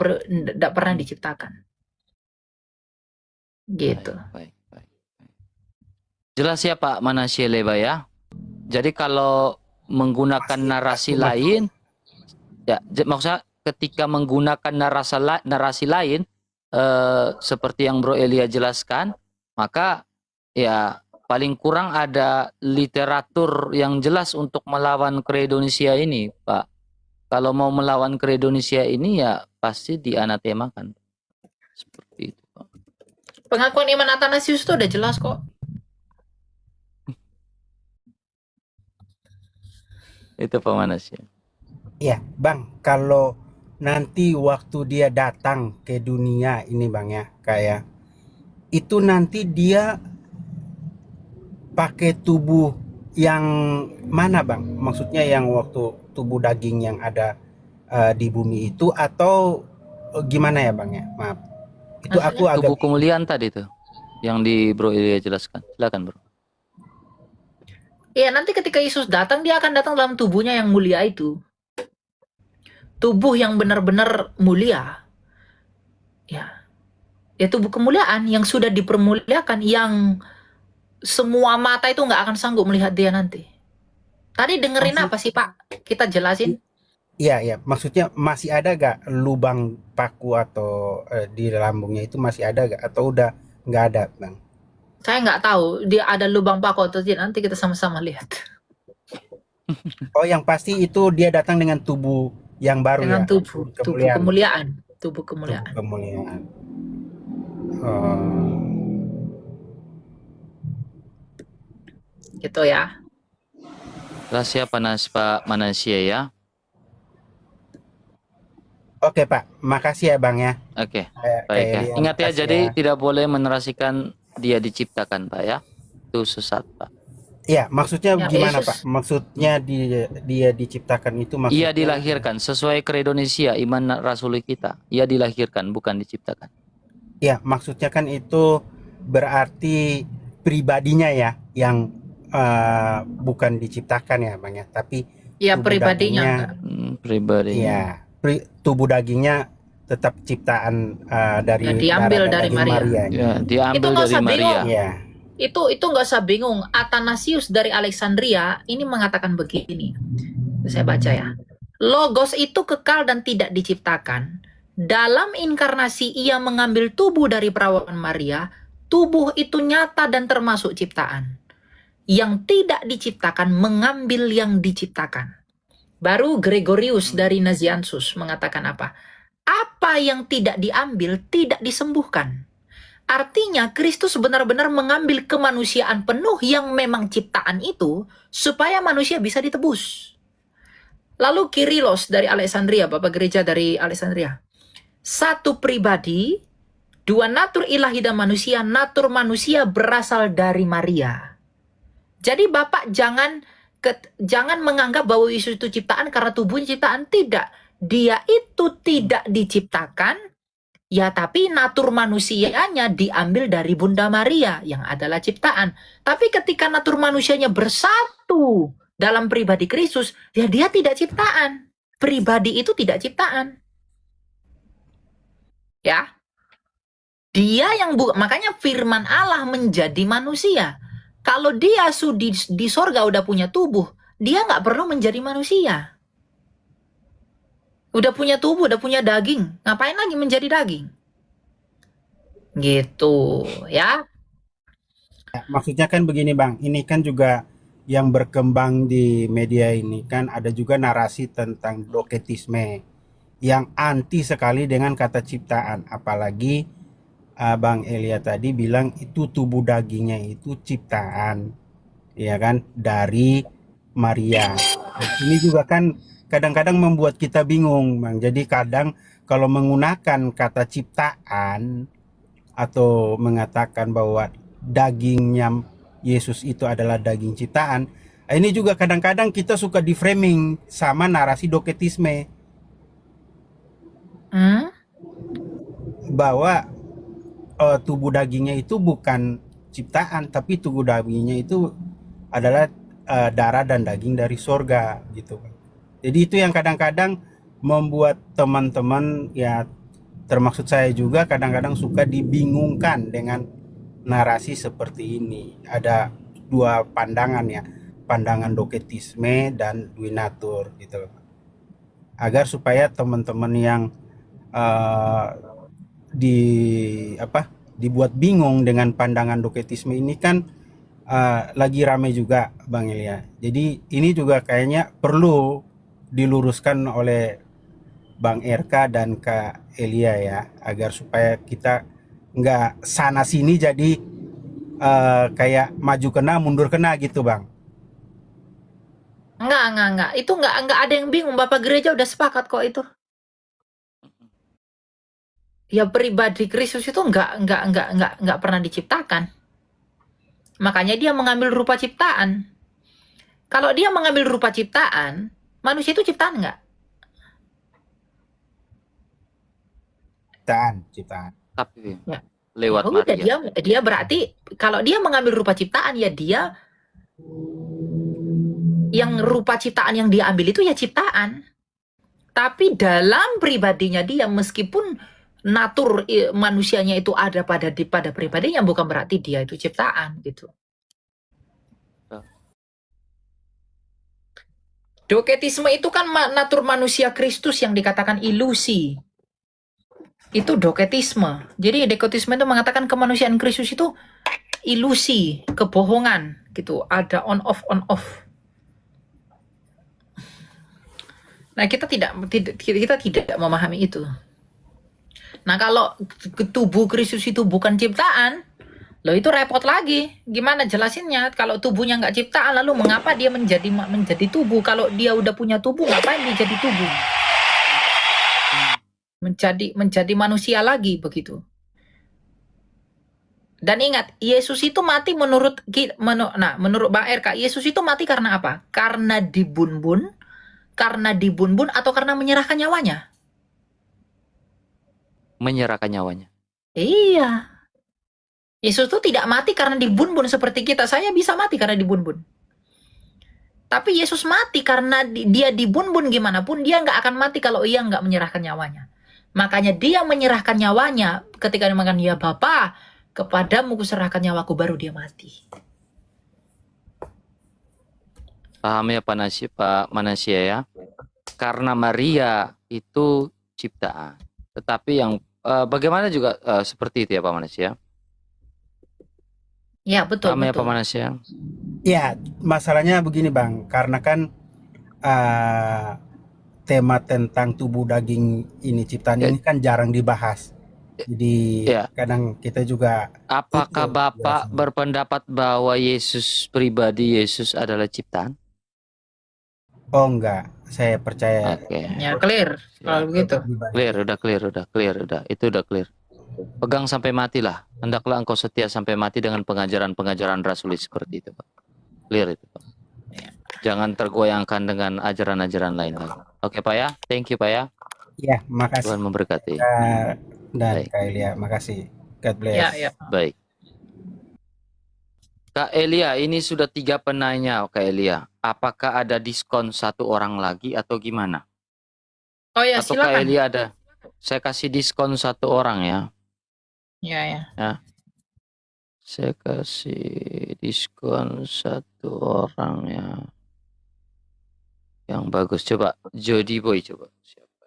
pernah diciptakan. Gitu. Baik. Jelas ya Pak Manasye Leba ya. Jadi kalau menggunakan narasi lain, ya maksudnya ketika menggunakan narasi lain seperti yang Bro Elia jelaskan, maka ya paling kurang ada literatur yang jelas untuk melawan kredonesia ini, Pak. Kalau mau melawan kredonesia ini ya pasti dianatemakan. Seperti itu, Pak. Pengakuan iman Athanasius itu udah jelas kok. Itu Pak Manasye. Iya, Bang, kalau nanti waktu dia datang ke dunia ini Bang ya, kayak itu nanti dia pakai tubuh yang mana Bang? Maksudnya yang waktu tubuh daging yang ada di bumi itu atau gimana ya Bang ya? Maaf. Itu aku agak Tubuh kemuliaan tadi tuh yang di Bro Elia jelaskan. Silakan, Bro. Ya nanti ketika Yesus datang, dia akan datang dalam tubuhnya yang mulia itu. Tubuh yang benar-benar mulia. Ya tubuh kemuliaan yang sudah dipermuliakan, yang semua mata itu nggak akan sanggup melihat dia nanti. Tadi dengerin apa sih Pak? Kita jelasin. Iya, maksudnya masih ada gak lubang paku atau di lambungnya itu masih ada gak atau udah nggak ada Bang? Saya nggak tahu dia ada lubang paku atau tidak. Nanti kita sama-sama lihat. Oh, yang pasti itu dia datang dengan tubuh yang baru Dengan ya. tubuh kemuliaan. Tubuh kemuliaan. Tubuh kemuliaan. Gitu ya. Rahasia panas Pak Manasye ya. Oke Pak, makasih ya Bang ya. Oke, Kayak baik ya. dia, Ingat ya, makasih jadi tidak boleh menerasikan dia diciptakan Pak ya. Itu sesat Pak. Iya, maksudnya Ya, gimana Yesus- Pak? Maksudnya dia diciptakan itu maksudnya Ia dilahirkan sesuai kredonesia iman rasuli kita. Ia dilahirkan bukan diciptakan. Ya, maksudnya kan itu berarti pribadinya ya yang bukan diciptakan ya Bang ya, tapi Ya tubuh pribadinya dagingnya, enggak. Pribadi. iya, tubuh dagingnya tetap ciptaan dari Ya, diambil darah dan dari daging Maria. Ya, diambil Itu nggak dari usah Maria. bingung. Iya. Itu nggak usah bingung. Athanasius dari Alexandria ini mengatakan begini. Saya baca ya. Logos itu kekal dan tidak diciptakan. Dalam inkarnasi ia mengambil tubuh dari perawan Maria. Tubuh itu nyata dan termasuk ciptaan. Yang tidak diciptakan mengambil yang diciptakan. Baru Gregorius dari Nazianzus mengatakan apa? Apa yang tidak diambil tidak disembuhkan. Artinya Kristus benar-benar mengambil kemanusiaan penuh yang memang ciptaan itu supaya manusia bisa ditebus. Lalu Kirilos dari Alexandria, Bapak Gereja dari Alexandria. Satu pribadi, dua natur ilahi dan manusia, natur manusia berasal dari Maria. Jadi Bapak jangan menganggap bahwa Yesus itu ciptaan karena tubuhnya ciptaan. Tidak. Dia itu tidak diciptakan. Ya, tapi natur manusianya diambil dari Bunda Maria yang adalah ciptaan. Tapi ketika natur manusianya bersatu dalam pribadi Kristus, ya dia tidak ciptaan. Pribadi itu tidak ciptaan. Ya. Dia yang makanya firman Allah menjadi manusia. Kalau dia di sorga udah punya tubuh, dia nggak perlu menjadi manusia. Udah punya tubuh, udah punya daging. Ngapain lagi menjadi daging? Gitu, ya. Ya, maksudnya kan begini Bang, ini kan juga yang berkembang di media ini kan ada juga narasi tentang doketisme yang anti sekali dengan kata ciptaan. Apalagi Bang Elia tadi bilang itu tubuh dagingnya itu ciptaan, ya kan, dari Maria. Nah, ini juga kan kadang-kadang membuat kita bingung, Bang. Jadi kadang kalau menggunakan kata ciptaan atau mengatakan bahwa dagingnya Yesus itu adalah daging ciptaan, ini juga kadang-kadang kita suka di framing sama narasi doketisme Hmm? bahwa tubuh dagingnya itu bukan ciptaan, tapi tubuh dagingnya itu adalah darah dan daging dari sorga gitu. Jadi itu yang kadang-kadang membuat teman-teman ya termaksud saya juga kadang-kadang suka dibingungkan dengan narasi seperti ini. Ada dua pandangan ya, pandangan doketisme dan duinatur gitu. Agar supaya teman-teman yang eh, di apa dibuat bingung dengan pandangan doketisme ini kan lagi rame juga Bang Ilya. Jadi ini juga kayaknya perlu diluruskan oleh Bang RK dan Kak Elia ya, agar supaya kita nggak sana sini jadi kayak maju kena mundur kena gitu Bang. Enggak. Itu enggak ada yang bingung. Bapak gereja udah sepakat kok itu. Ya pribadi Kristus itu enggak pernah diciptakan. Makanya dia mengambil rupa ciptaan. Kalau dia mengambil rupa ciptaan, manusia itu ciptaan enggak? Ciptaan. Tapi Ya. lewat Ya udah, Maria. dia berarti kalau dia mengambil rupa ciptaan ya dia yang rupa ciptaan yang dia ambil itu ya ciptaan. Tapi dalam pribadinya dia meskipun natur manusianya itu ada pada pribadinya bukan berarti dia itu ciptaan gitu. Doketisme itu kan natur manusia Kristus yang dikatakan ilusi. Itu doketisme. Jadi doketisme itu mengatakan kemanusiaan Kristus itu ilusi, kebohongan gitu. Ada on off. Nah, kita tidak memahami itu. Nah, kalau tubuh Kristus itu bukan ciptaan, loh itu repot lagi. Gimana jelasinnya? Kalau tubuhnya nggak ciptaan, lalu mengapa dia menjadi tubuh? Kalau dia udah punya tubuh, ngapain dia jadi tubuh? Menjadi manusia lagi begitu. Dan ingat, Yesus itu mati menurut Bang RK, Yesus itu mati karena apa? Karena dibunbun atau karena menyerahkan nyawanya? Menyerahkan nyawanya. Iya. Yesus itu tidak mati karena dibunbun seperti kita. Saya bisa mati karena dibunbun. Tapi Yesus mati karena dia dibunbun gimana pun, dia nggak akan mati kalau ia nggak menyerahkan nyawanya. Makanya dia menyerahkan nyawanya ketika dia mengatakan, ya Bapa, kepadamu kuserahkan nyawaku, baru dia mati. Paham ya Pak Manasya ya? Karena Maria itu ciptaan. Tetapi yang bagaimana juga seperti itu ya Pak Manasya? Ya betul. Paham ya Pak Manasya? Ya, masalahnya begini Bang, karena kan tema tentang tubuh daging ini ciptaan ini kan jarang dibahas. Jadi kadang kita juga. Apakah Bapak berpendapat bahwa Yesus pribadi Yesus adalah ciptaan? Oh enggak, saya percaya. Ya clear kalau begitu. Clear, itu udah clear. Pegang sampai mati lah. Hendaklah engkau setia sampai mati dengan pengajaran-pengajaran rasuli seperti itu, Pak. Clear itu, Pak. Jangan tergoyangkan dengan ajaran-ajaran lain lagi. Oke, Pak ya. Thank you, Pak ya. Ya, makasih. Tuhan memberkati. Dan Kak Elia, makasih. God bless. Ya. Baik. Kak Elia, ini sudah 3 penanya, Kak Elia. Apakah ada diskon 1 orang lagi atau gimana? Oh ya, atau silakan. Kak Elia ada? Saya kasih diskon 1 orang ya. Ya. Saya kasih diskon 1 orang ya. Yang bagus. Coba Jody Boy coba. Siapa?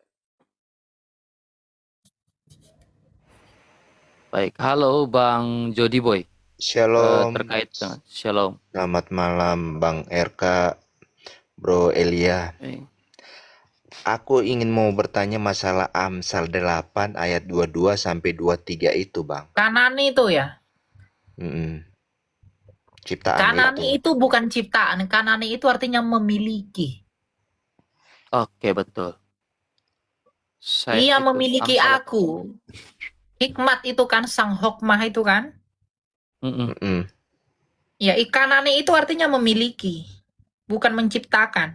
Baik, halo Bang Jody Boy. Shalom, Terkait dengan Shalom. selamat malam Bang RK, Bro Elia. Baik. Aku ingin mau bertanya masalah Amsal 8 ayat 22 sampai 23 itu, Bang. Kanani itu ya. Ciptaan Kanani itu bukan ciptaan. Kanani itu artinya memiliki. Oke, betul. Ia Itu memiliki Amsal. aku. Hikmat itu kan sang hokmah itu kan. Ya, Kanani itu artinya memiliki, bukan menciptakan.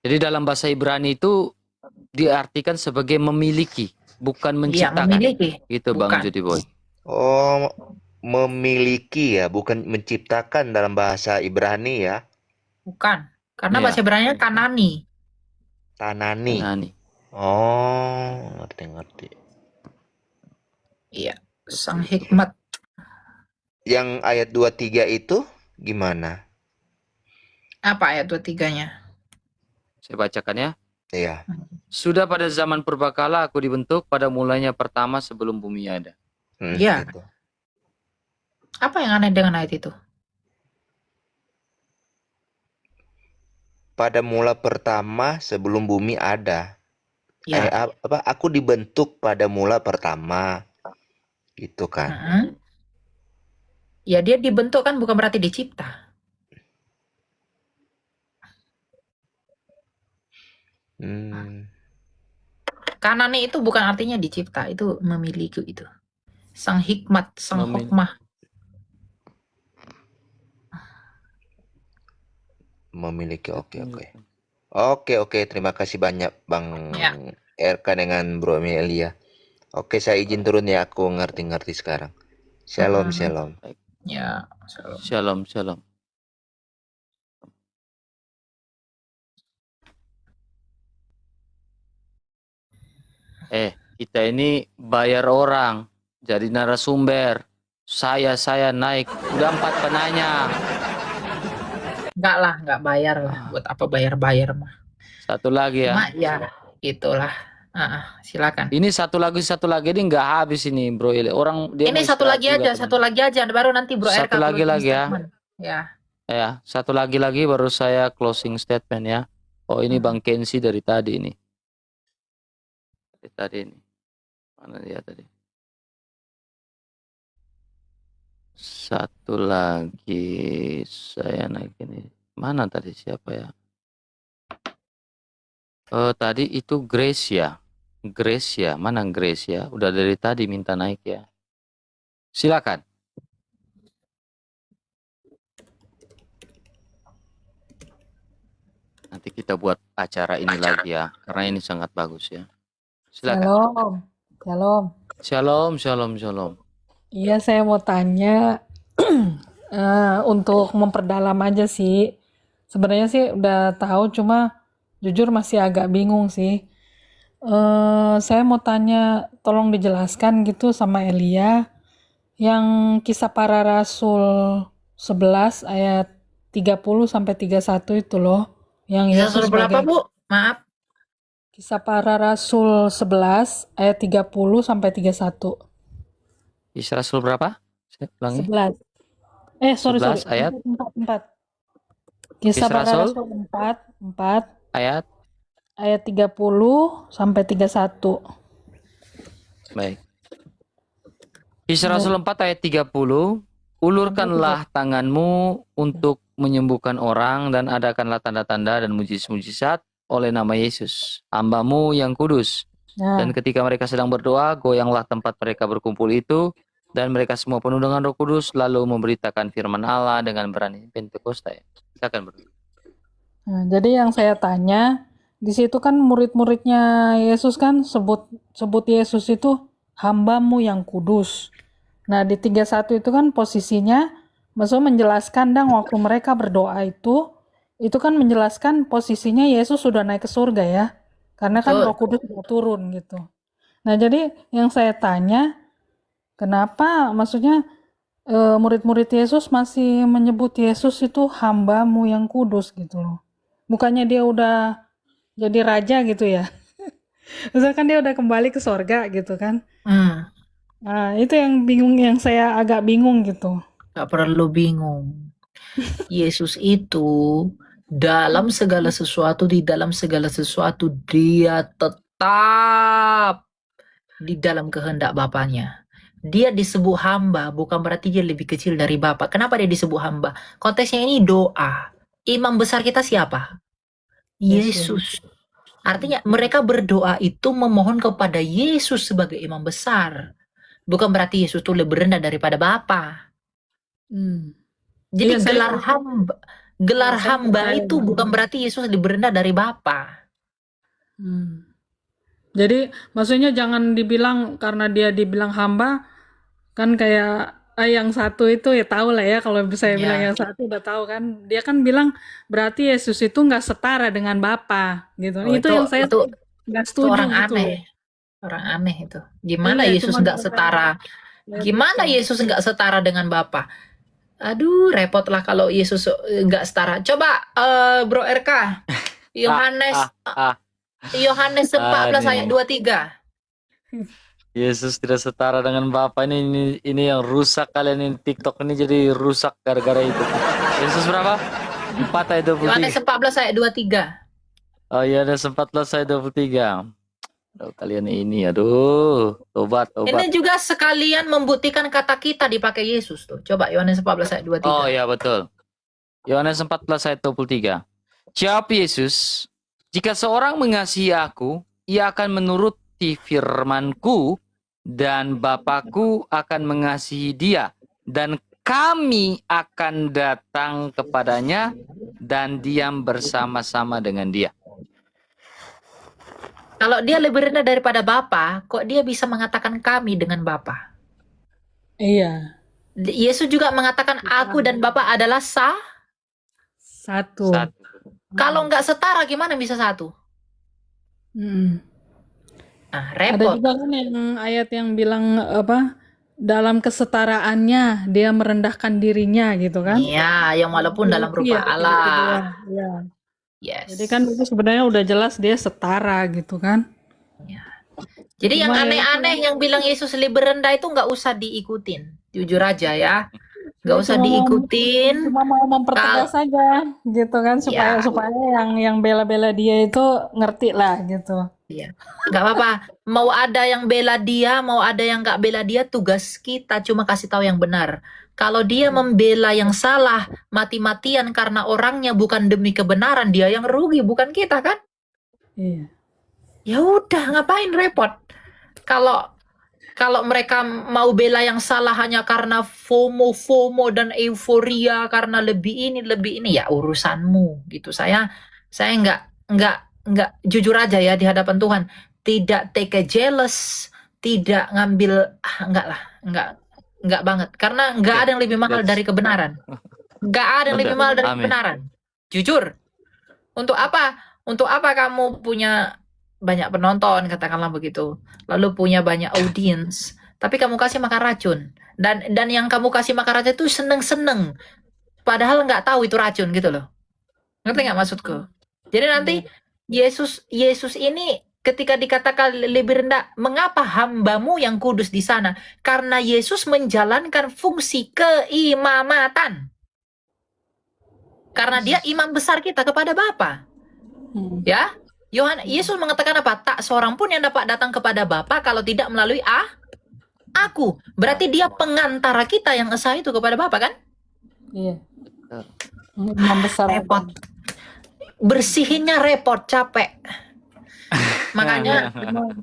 Jadi dalam bahasa Ibrani itu diartikan sebagai memiliki, bukan Iya, menciptakan. memiliki. Gitu Bang Bukan. Jody Boy. Oh, memiliki ya, bukan menciptakan dalam bahasa Ibrani ya. Bukan. Karena Iya. bahasa Ibrani Kanani. Tanani. Kanani. Oh, ngerti. Iya, sang hikmat. Yang ayat 23 itu gimana? Apa ayat 23-nya? Saya bacakan ya. Iya. Sudah pada zaman purbakala aku dibentuk pada mulanya pertama sebelum bumi ada. Iya. Gitu. Apa yang aneh dengan ayat itu? Pada mula pertama sebelum bumi ada. Ya. Aku dibentuk pada mula pertama. Gitu kan. Ya, dia dibentuk kan bukan berarti dicipta. Kanani itu bukan artinya dicipta, itu memiliki itu. Sang hikmat, sang hokmah. Memiliki, oke. Terima kasih banyak Bang RK dengan Bro Elia. Oke, saya izin turun ya, aku ngerti sekarang. Shalom. Ya, Shalom. Kita ini bayar orang jadi narasumber. Saya naik, udah 4 penanya. Enggak bayar lah. Buat apa bayar mah. Satu lagi ya. Ya, itulah. Silakan. Ini satu lagi ini nggak habis ini Bro Eli. Orang dia ini satu lagi aja, baru nanti Bro RK satu lagi ya. Ya, satu lagi baru saya closing statement ya. Oh, ini Bang Kensi dari tadi ini. Mana dia tadi? Satu lagi saya naik ini. Mana tadi siapa ya? Tadi itu Gracia. Mana Gracia? Udah dari tadi minta naik ya. Silakan. Nanti kita buat acara ini lagi ya, karena ini sangat bagus ya. Silakan. Shalom. Iya, saya mau tanya untuk memperdalam aja sih. Sebenarnya sih udah tahu, cuma jujur masih agak bingung sih. Saya mau tanya, tolong dijelaskan gitu sama Elia, yang Kisah Para Rasul 11 ayat 30 sampai 31 itu loh, yang Yesus berapa, Bu? Maaf. Kisah Para Rasul 11 ayat 30 sampai 31. Kisah Rasul berapa? 11. Sorry. Ayat 4. Kisah Para Rasul 4 ayat 30 sampai 31. Baik. Kisah Rasul 4 ayat 30, ulurkanlah tanganmu untuk menyembuhkan orang dan adakanlah tanda-tanda dan mujizat oleh nama Yesus, hamba-Mu yang kudus. Dan ketika mereka sedang berdoa, goyanglah tempat mereka berkumpul itu, dan mereka semua penuh dengan Roh Kudus, lalu memberitakan firman Allah dengan berani. Pentakosta. Silakan berdua. Nah, jadi yang saya tanya, di situ kan murid-muridnya Yesus kan sebut Yesus itu hamba-Mu yang kudus. Nah, di 31 itu kan posisinya, maksudnya menjelaskan waktu mereka berdoa itu kan menjelaskan posisinya Yesus sudah naik ke surga ya. Karena kan Roh Kudus sudah turun gitu. Nah, jadi yang saya tanya, kenapa maksudnya murid-murid Yesus masih menyebut Yesus itu hamba-Mu yang kudus gitu loh. Bukannya dia udah jadi raja gitu ya. Misalkan dia udah kembali ke sorga gitu kan. Hmm, Nah, itu yang bingung, yang saya agak bingung gitu. gak perlu bingung. Yesus itu dalam segala sesuatu, di dalam segala sesuatu dia tetap di dalam kehendak Bapaknya. Dia disebut hamba, bukan berarti dia lebih kecil dari Bapa. Kenapa dia disebut hamba? Konteksnya ini doa. Imam besar kita siapa? Yesus. Artinya mereka berdoa itu memohon kepada Yesus sebagai imam besar. Bukan berarti Yesus itu lebih rendah daripada Bapa. Hmm. Jadi Iya, saya gelar saya hamba percaya itu gitu. bukan berarti Yesus lebih rendah dari Bapa. Hmm. Jadi maksudnya jangan dibilang karena dia dibilang hamba, kan kayak yang satu itu ya tahu lah ya, kalau saya bilang Ya, yang satu udah tahu kan, dia kan bilang berarti Yesus itu nggak setara dengan Bapa gitu. oh, Itu yang saya itu nggak itu setuju orang gitu. aneh. Orang aneh itu. Gimana Iya, Yesus cuma nggak setara? Gimana Yesus nggak setara dengan Bapa? Aduh, repot lah kalau Yesus nggak setara. Coba Bro RK, Yohanes Yohanes 14 ayat Nih. 23. Yesus tidak setara dengan Bapa. Ini yang rusak kalian ini, TikTok ini jadi rusak gara-gara itu. Yesus berapa? 4 ayat Yohanes 23. 14 ayat 23. Oh iya, ada 14 ayat 23. Aduh, kalian ini, aduh, tobat. Ini juga sekalian membuktikan kata kita dipakai Yesus tuh. Coba Yohanes 14 ayat 23. Oh iya, betul. Yohanes 14 ayat 23. Jawab Yesus, jika seorang mengasihi aku, ia akan menuruti firman-Ku, dan Bapa-Ku akan mengasihi dia, dan kami akan datang kepadanya dan diam bersama-sama dengan dia. Kalau dia lebih rendah daripada Bapa, kok dia bisa mengatakan kami dengan Bapa? Iya, Yesus juga mengatakan aku dan Bapa adalah satu. Kalau nggak setara gimana bisa satu? Hmm. Nah, Ada repot. juga kan yang ayat yang bilang apa, dalam kesetaraannya dia merendahkan dirinya gitu kan. Iya, yang walaupun dalam Iya, rupa Allah. iya. Yes. Jadi kan itu sebenarnya udah jelas dia setara gitu kan. Ya. Jadi yang Cuma ya aneh-aneh yang bilang Yesus lebih rendah itu nggak usah diikutin. Jujur aja ya. Nggak usah diikutin. cuma mau mempertegas saja gitu kan, supaya yang bela-bela dia itu ngerti lah gitu. Iya. Nggak apa-apa. Mau ada yang bela dia, mau ada yang nggak bela dia, tugas kita cuma kasih tahu yang benar. Kalau dia membela yang salah, mati-matian karena orangnya bukan demi kebenaran, dia yang rugi, bukan kita kan? Iya. Ya udah, ngapain repot? Kalau mereka mau bela yang salah hanya karena FOMO dan euforia karena lebih ini ya urusanmu gitu. Saya nggak jujur aja ya di hadapan Tuhan, tidak take a jealous, tidak ngambil nggak banget karena nggak ada yang lebih mahal dari kebenaran. Nggak ada yang lebih mahal dari kebenaran. Jujur. Untuk apa? Untuk apa kamu punya banyak penonton, katakanlah begitu, lalu punya banyak audience, tapi kamu kasih makan racun, dan yang kamu kasih makan racun itu seneng-seneng, padahal nggak tahu itu racun gitu loh. Ngerti nggak maksudku? Jadi nanti Yesus ini ketika dikatakan lebih rendah, mengapa hambamu yang kudus di sana? Karena Yesus menjalankan fungsi keimamatan. Karena dia imam besar kita kepada Bapa. Ya, Yesus mengatakan apa? Tak seorang pun yang dapat datang kepada Bapa kalau tidak melalui aku. Berarti dia pengantara kita yang esa itu kepada Bapa kan? Iya. Imam besar. Repot. Bersihinnya repot, capek. Makanya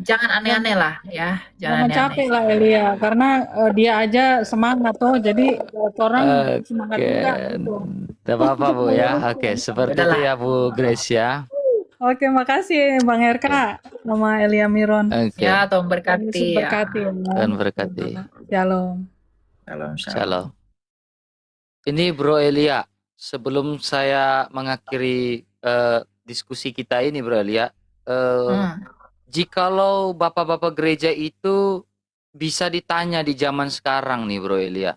jangan aneh-aneh lah ya. Jangan capek lah Elia, karena dia aja semangat tuh, jadi orang semangat juga gitu. Tidak apa-apa Bu ya. Oke, seperti itu ya Bu Grace ya. Oke, makasih Bang RK sama Elia Miron. Ya, Tuhan berkati. Tuhan berkati. Shalom. Shalom. Ini Bro Elia, sebelum saya mengakhiri diskusi kita ini Bro Elia, jikalau bapak-bapak gereja itu bisa ditanya di zaman sekarang nih Bro Elia,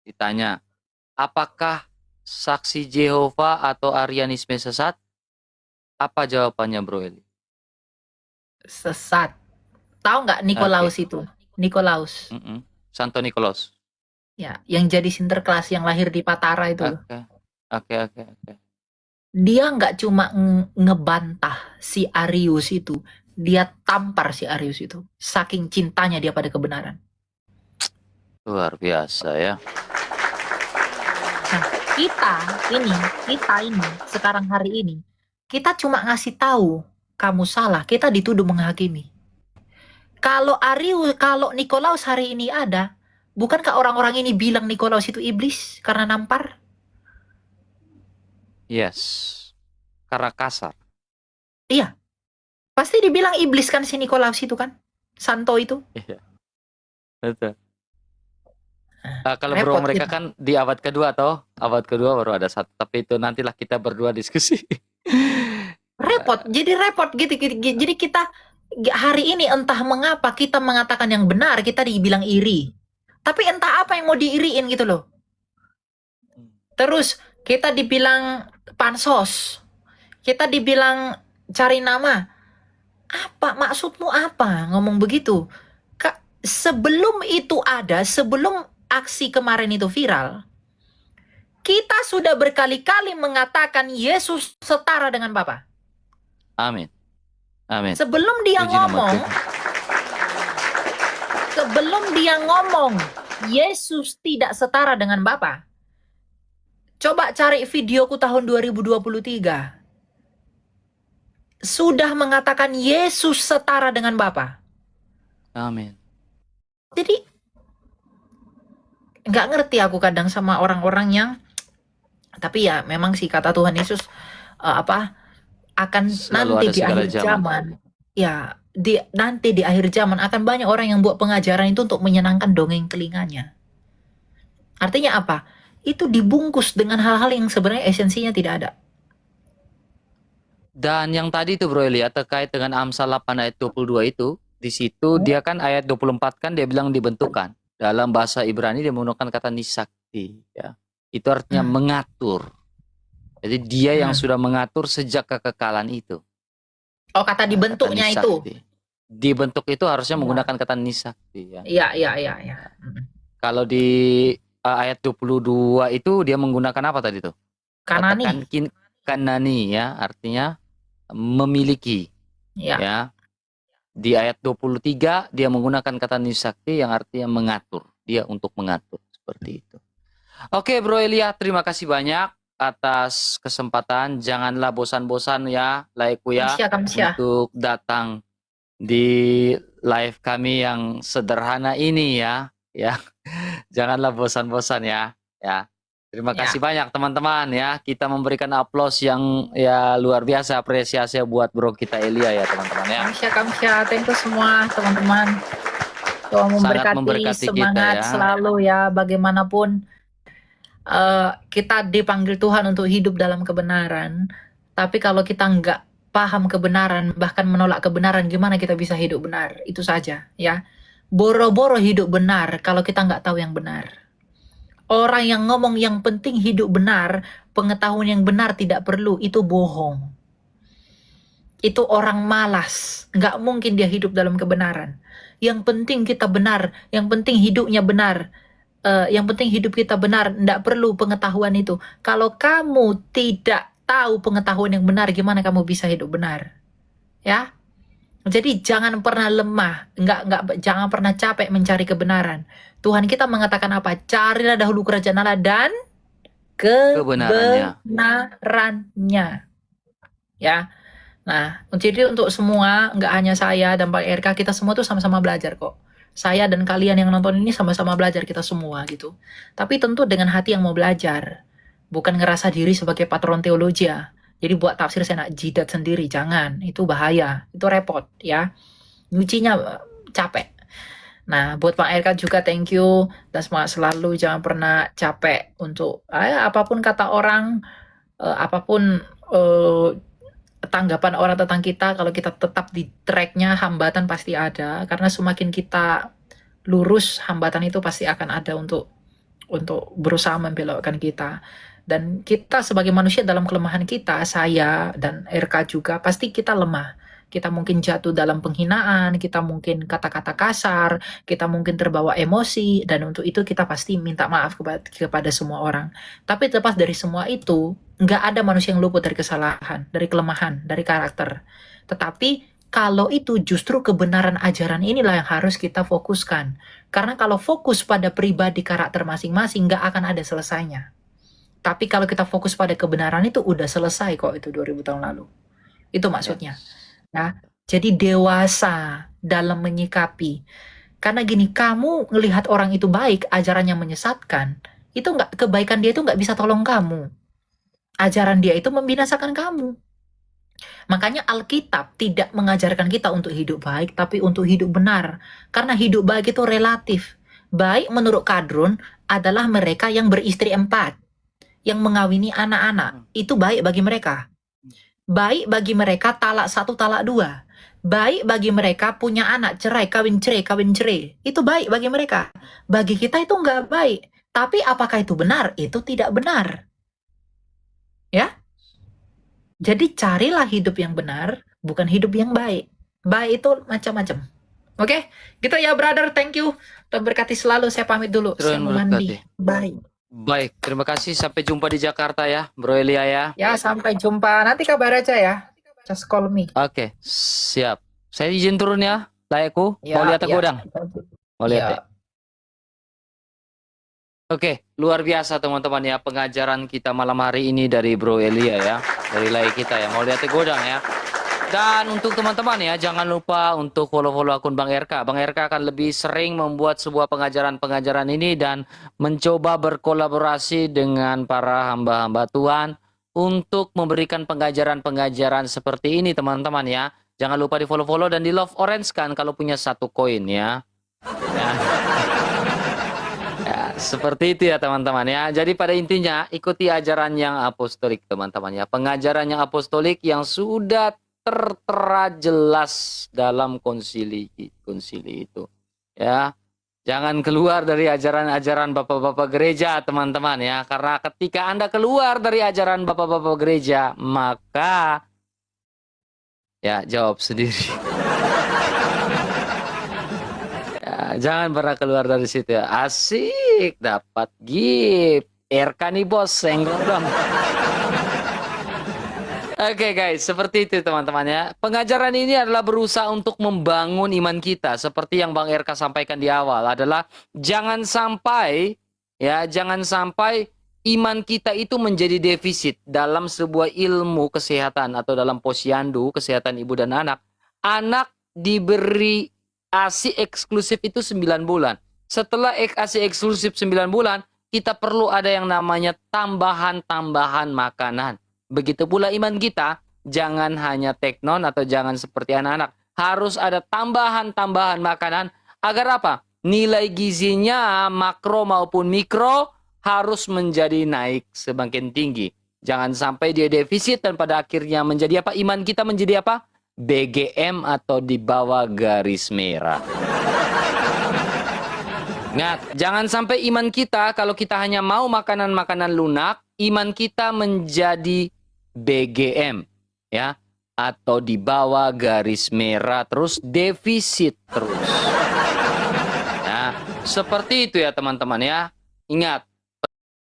ditanya, apakah saksi Yehova atau Arianisme sesat? Apa jawabannya Bro Eli? Sesat. Tahu nggak Nikolaus itu? Nikolaus. Santo Nikolaus. Ya, yang jadi Sinterklas yang lahir di Patara itu. Oke. Dia nggak cuma ngebantah si Arius itu, dia tampar si Arius itu. Saking cintanya dia pada kebenaran. Luar biasa ya. Nah, kita ini sekarang hari ini, kita cuma ngasih tahu kamu salah, kita dituduh menghakimi. Kalau Nikolaus hari ini ada, bukankah orang-orang ini bilang Nikolaus itu iblis karena nampar? Yes. Karena kasar. Iya. Pasti dibilang iblis kan si Nikolaus itu kan? Santo itu. Iya. Betul. Kalau bro mereka kan di abad kedua atau abad kedua baru ada satu. Tapi itu nantilah kita berdua diskusi. Repot. Jadi repot gitu. Jadi kita hari ini entah mengapa kita mengatakan yang benar, kita dibilang iri. Tapi entah apa yang mau diiriin gitu loh. Terus kita dibilang pansos. Kita dibilang cari nama. Apa maksudmu apa ngomong begitu? Sebelum itu ada, sebelum aksi kemarin itu viral, kita sudah berkali-kali mengatakan Yesus setara dengan Bapa. Amin. Sebelum dia ngomong, Yesus tidak setara dengan Bapa. Coba cari videoku tahun 2023. Sudah mengatakan Yesus setara dengan Bapa. Amin. Jadi nggak ngerti aku kadang sama orang-orang yang, tapi ya memang sih kata Tuhan Yesus akan nanti di akhir zaman. Ya, nanti di akhir zaman akan banyak orang yang buat pengajaran itu untuk menyenangkan dongeng telinganya. Artinya apa? Itu dibungkus dengan hal-hal yang sebenarnya esensinya tidak ada. Dan yang tadi itu Bro Elia terkait dengan Amsal 8 ayat 22 itu, di situ dia kan ayat 24 kan dia bilang dibentukkan. Dalam bahasa Ibrani dia menggunakan kata nisakti, ya. Itu artinya mengatur. Jadi dia yang sudah mengatur sejak kekekalan itu. Oh, kata dibentuknya kata itu. Dibentuk itu harusnya menggunakan kata nisakti, ya. Iya. Kalau di ayat 22 itu dia menggunakan apa tadi tuh? Kanani. Kanani, ya, artinya memiliki. Ya. Di ayat 23 dia menggunakan kata nisakti yang artinya mengatur. Dia untuk mengatur seperti itu. Oke, Bro Elia, terima kasih banyak atas kesempatan. Janganlah bosan-bosan ya, Laiku ya, untuk datang di live kami yang sederhana ini ya. Janganlah bosan-bosan ya. Terima kasih banyak teman-teman ya. Kita memberikan aplaus yang ya luar biasa, apresiasi buat Bro kita Elia ya teman-teman ya. Kamsya, thank you semua teman-teman. Tuhan memberkati semangat kita, ya. Selalu ya, bagaimanapun kita dipanggil Tuhan untuk hidup dalam kebenaran. Tapi kalau kita nggak paham kebenaran, bahkan menolak kebenaran, gimana kita bisa hidup benar? Itu saja ya. Boro-boro hidup benar kalau kita nggak tahu yang benar. Orang yang ngomong yang penting hidup benar, pengetahuan yang benar tidak perlu, itu bohong. Itu orang malas, nggak mungkin dia hidup dalam kebenaran. Yang penting kita benar, yang penting hidupnya benar, yang penting hidup kita benar, nggak perlu pengetahuan itu. Kalau kamu tidak tahu pengetahuan yang benar, gimana kamu bisa hidup benar? Ya. Jadi jangan pernah lemah, jangan pernah capek mencari kebenaran. Tuhan kita mengatakan apa? Carilah dahulu kerajaan Allah dan kebenarannya. Ya. Nah, jadi untuk semua, nggak hanya saya dan Pak RK, kita semua tuh sama-sama belajar kok. Saya dan kalian yang nonton ini sama-sama belajar, kita semua gitu. Tapi tentu dengan hati yang mau belajar. Bukan ngerasa diri sebagai patron teologia. Jadi buat tafsir saya nak jidat sendiri, jangan. Itu bahaya, itu repot ya. Nyucinya capek. Nah, buat Pak RK juga thank you. Dan semangat selalu, jangan pernah capek untuk apapun kata orang, apapun tanggapan orang tentang kita, kalau kita tetap di tracknya, hambatan pasti ada. Karena semakin kita lurus, hambatan itu pasti akan ada untuk berusaha membelokkan kita. Dan kita sebagai manusia dalam kelemahan kita, saya dan RK juga, pasti kita lemah. Kita mungkin jatuh dalam penghinaan, kita mungkin kata-kata kasar, kita mungkin terbawa emosi, dan untuk itu kita pasti minta maaf kepada semua orang. Tapi terlepas dari semua itu, nggak ada manusia yang luput dari kesalahan, dari kelemahan, dari karakter. Tetapi kalau itu justru kebenaran ajaran inilah yang harus kita fokuskan. Karena kalau fokus pada pribadi karakter masing-masing, nggak akan ada selesainya. Tapi kalau kita fokus pada kebenaran itu udah selesai kok itu 2000 tahun lalu. Itu maksudnya. Nah, jadi dewasa dalam menyikapi. Karena gini, kamu ngelihat orang itu baik, ajarannya menyesatkan, itu nggak, kebaikan dia itu nggak bisa tolong kamu. Ajaran dia itu membinasakan kamu. Makanya Alkitab tidak mengajarkan kita untuk hidup baik, tapi untuk hidup benar. Karena hidup baik itu relatif. Baik menurut Kadrun adalah mereka yang beristri 4. Yang mengawini anak-anak, itu baik bagi mereka. Baik bagi mereka talak 1, talak 2. Baik bagi mereka punya anak, cerai, kawin cerai. Itu baik bagi mereka. Bagi kita itu nggak baik. Tapi apakah itu benar? Itu tidak benar. Ya? Jadi carilah hidup yang benar, bukan hidup yang baik. Baik itu macam-macam. Oke? Gitu ya, brother. Thank you. Tuhan berkati selalu. Saya pamit dulu. Saya mau mandi. Bye. Baik, terima kasih. Sampai jumpa di Jakarta ya, Bro Elia ya. Ya, sampai jumpa. Nanti kabar aja ya. Just call me. Oke, siap. Saya izin turun ya, layakku. Ya, Mau lihat ya. gudang? Mau lihat ya? Ya. Oke, luar biasa teman-teman ya pengajaran kita malam hari ini dari Bro Elia ya, dari layak kita ya. Mau lihat gudang ya. Dan untuk teman-teman ya, jangan lupa untuk follow-follow akun Bang RK. Bang RK akan lebih sering membuat sebuah pengajaran-pengajaran ini dan mencoba berkolaborasi dengan para hamba-hamba Tuhan untuk memberikan pengajaran-pengajaran seperti ini teman-teman ya. Jangan lupa di follow-follow dan di love orange kan kalau punya 1 koin ya. Ya. Ya, seperti itu ya teman-teman ya. Jadi pada intinya ikuti ajaran yang apostolik teman-teman ya. Pengajaran yang apostolik yang sudah tertera jelas dalam konsili itu ya. Jangan keluar dari ajaran-ajaran bapak-bapak gereja teman-teman ya, karena ketika Anda keluar dari ajaran bapak-bapak gereja maka ya jawab sendiri. Ya, jangan pernah keluar dari situ ya. Asik dapat gift RK nih bos, senggol dong. Oke guys, seperti itu teman-teman ya. Pengajaran ini adalah berusaha untuk membangun iman kita. Seperti yang Bang RK sampaikan di awal adalah jangan sampai iman kita itu menjadi defisit dalam sebuah ilmu kesehatan atau dalam posyandu, kesehatan ibu dan anak. Anak diberi ASI eksklusif itu 9 bulan. Setelah ASI eksklusif 9 bulan, kita perlu ada yang namanya tambahan-tambahan makanan. Begitu pula iman kita, jangan hanya teknon atau jangan seperti anak-anak. Harus ada tambahan-tambahan makanan agar apa? Nilai gizinya makro maupun mikro harus menjadi naik semakin tinggi. Jangan sampai dia defisit dan pada akhirnya menjadi apa? Iman kita menjadi apa? BGM atau di bawah garis merah. Ingat, jangan sampai iman kita kalau kita hanya mau makanan-makanan lunak, iman kita menjadi BGM ya atau di bawah garis merah terus defisit terus. Nah, seperti itu ya teman-teman ya. Ingat,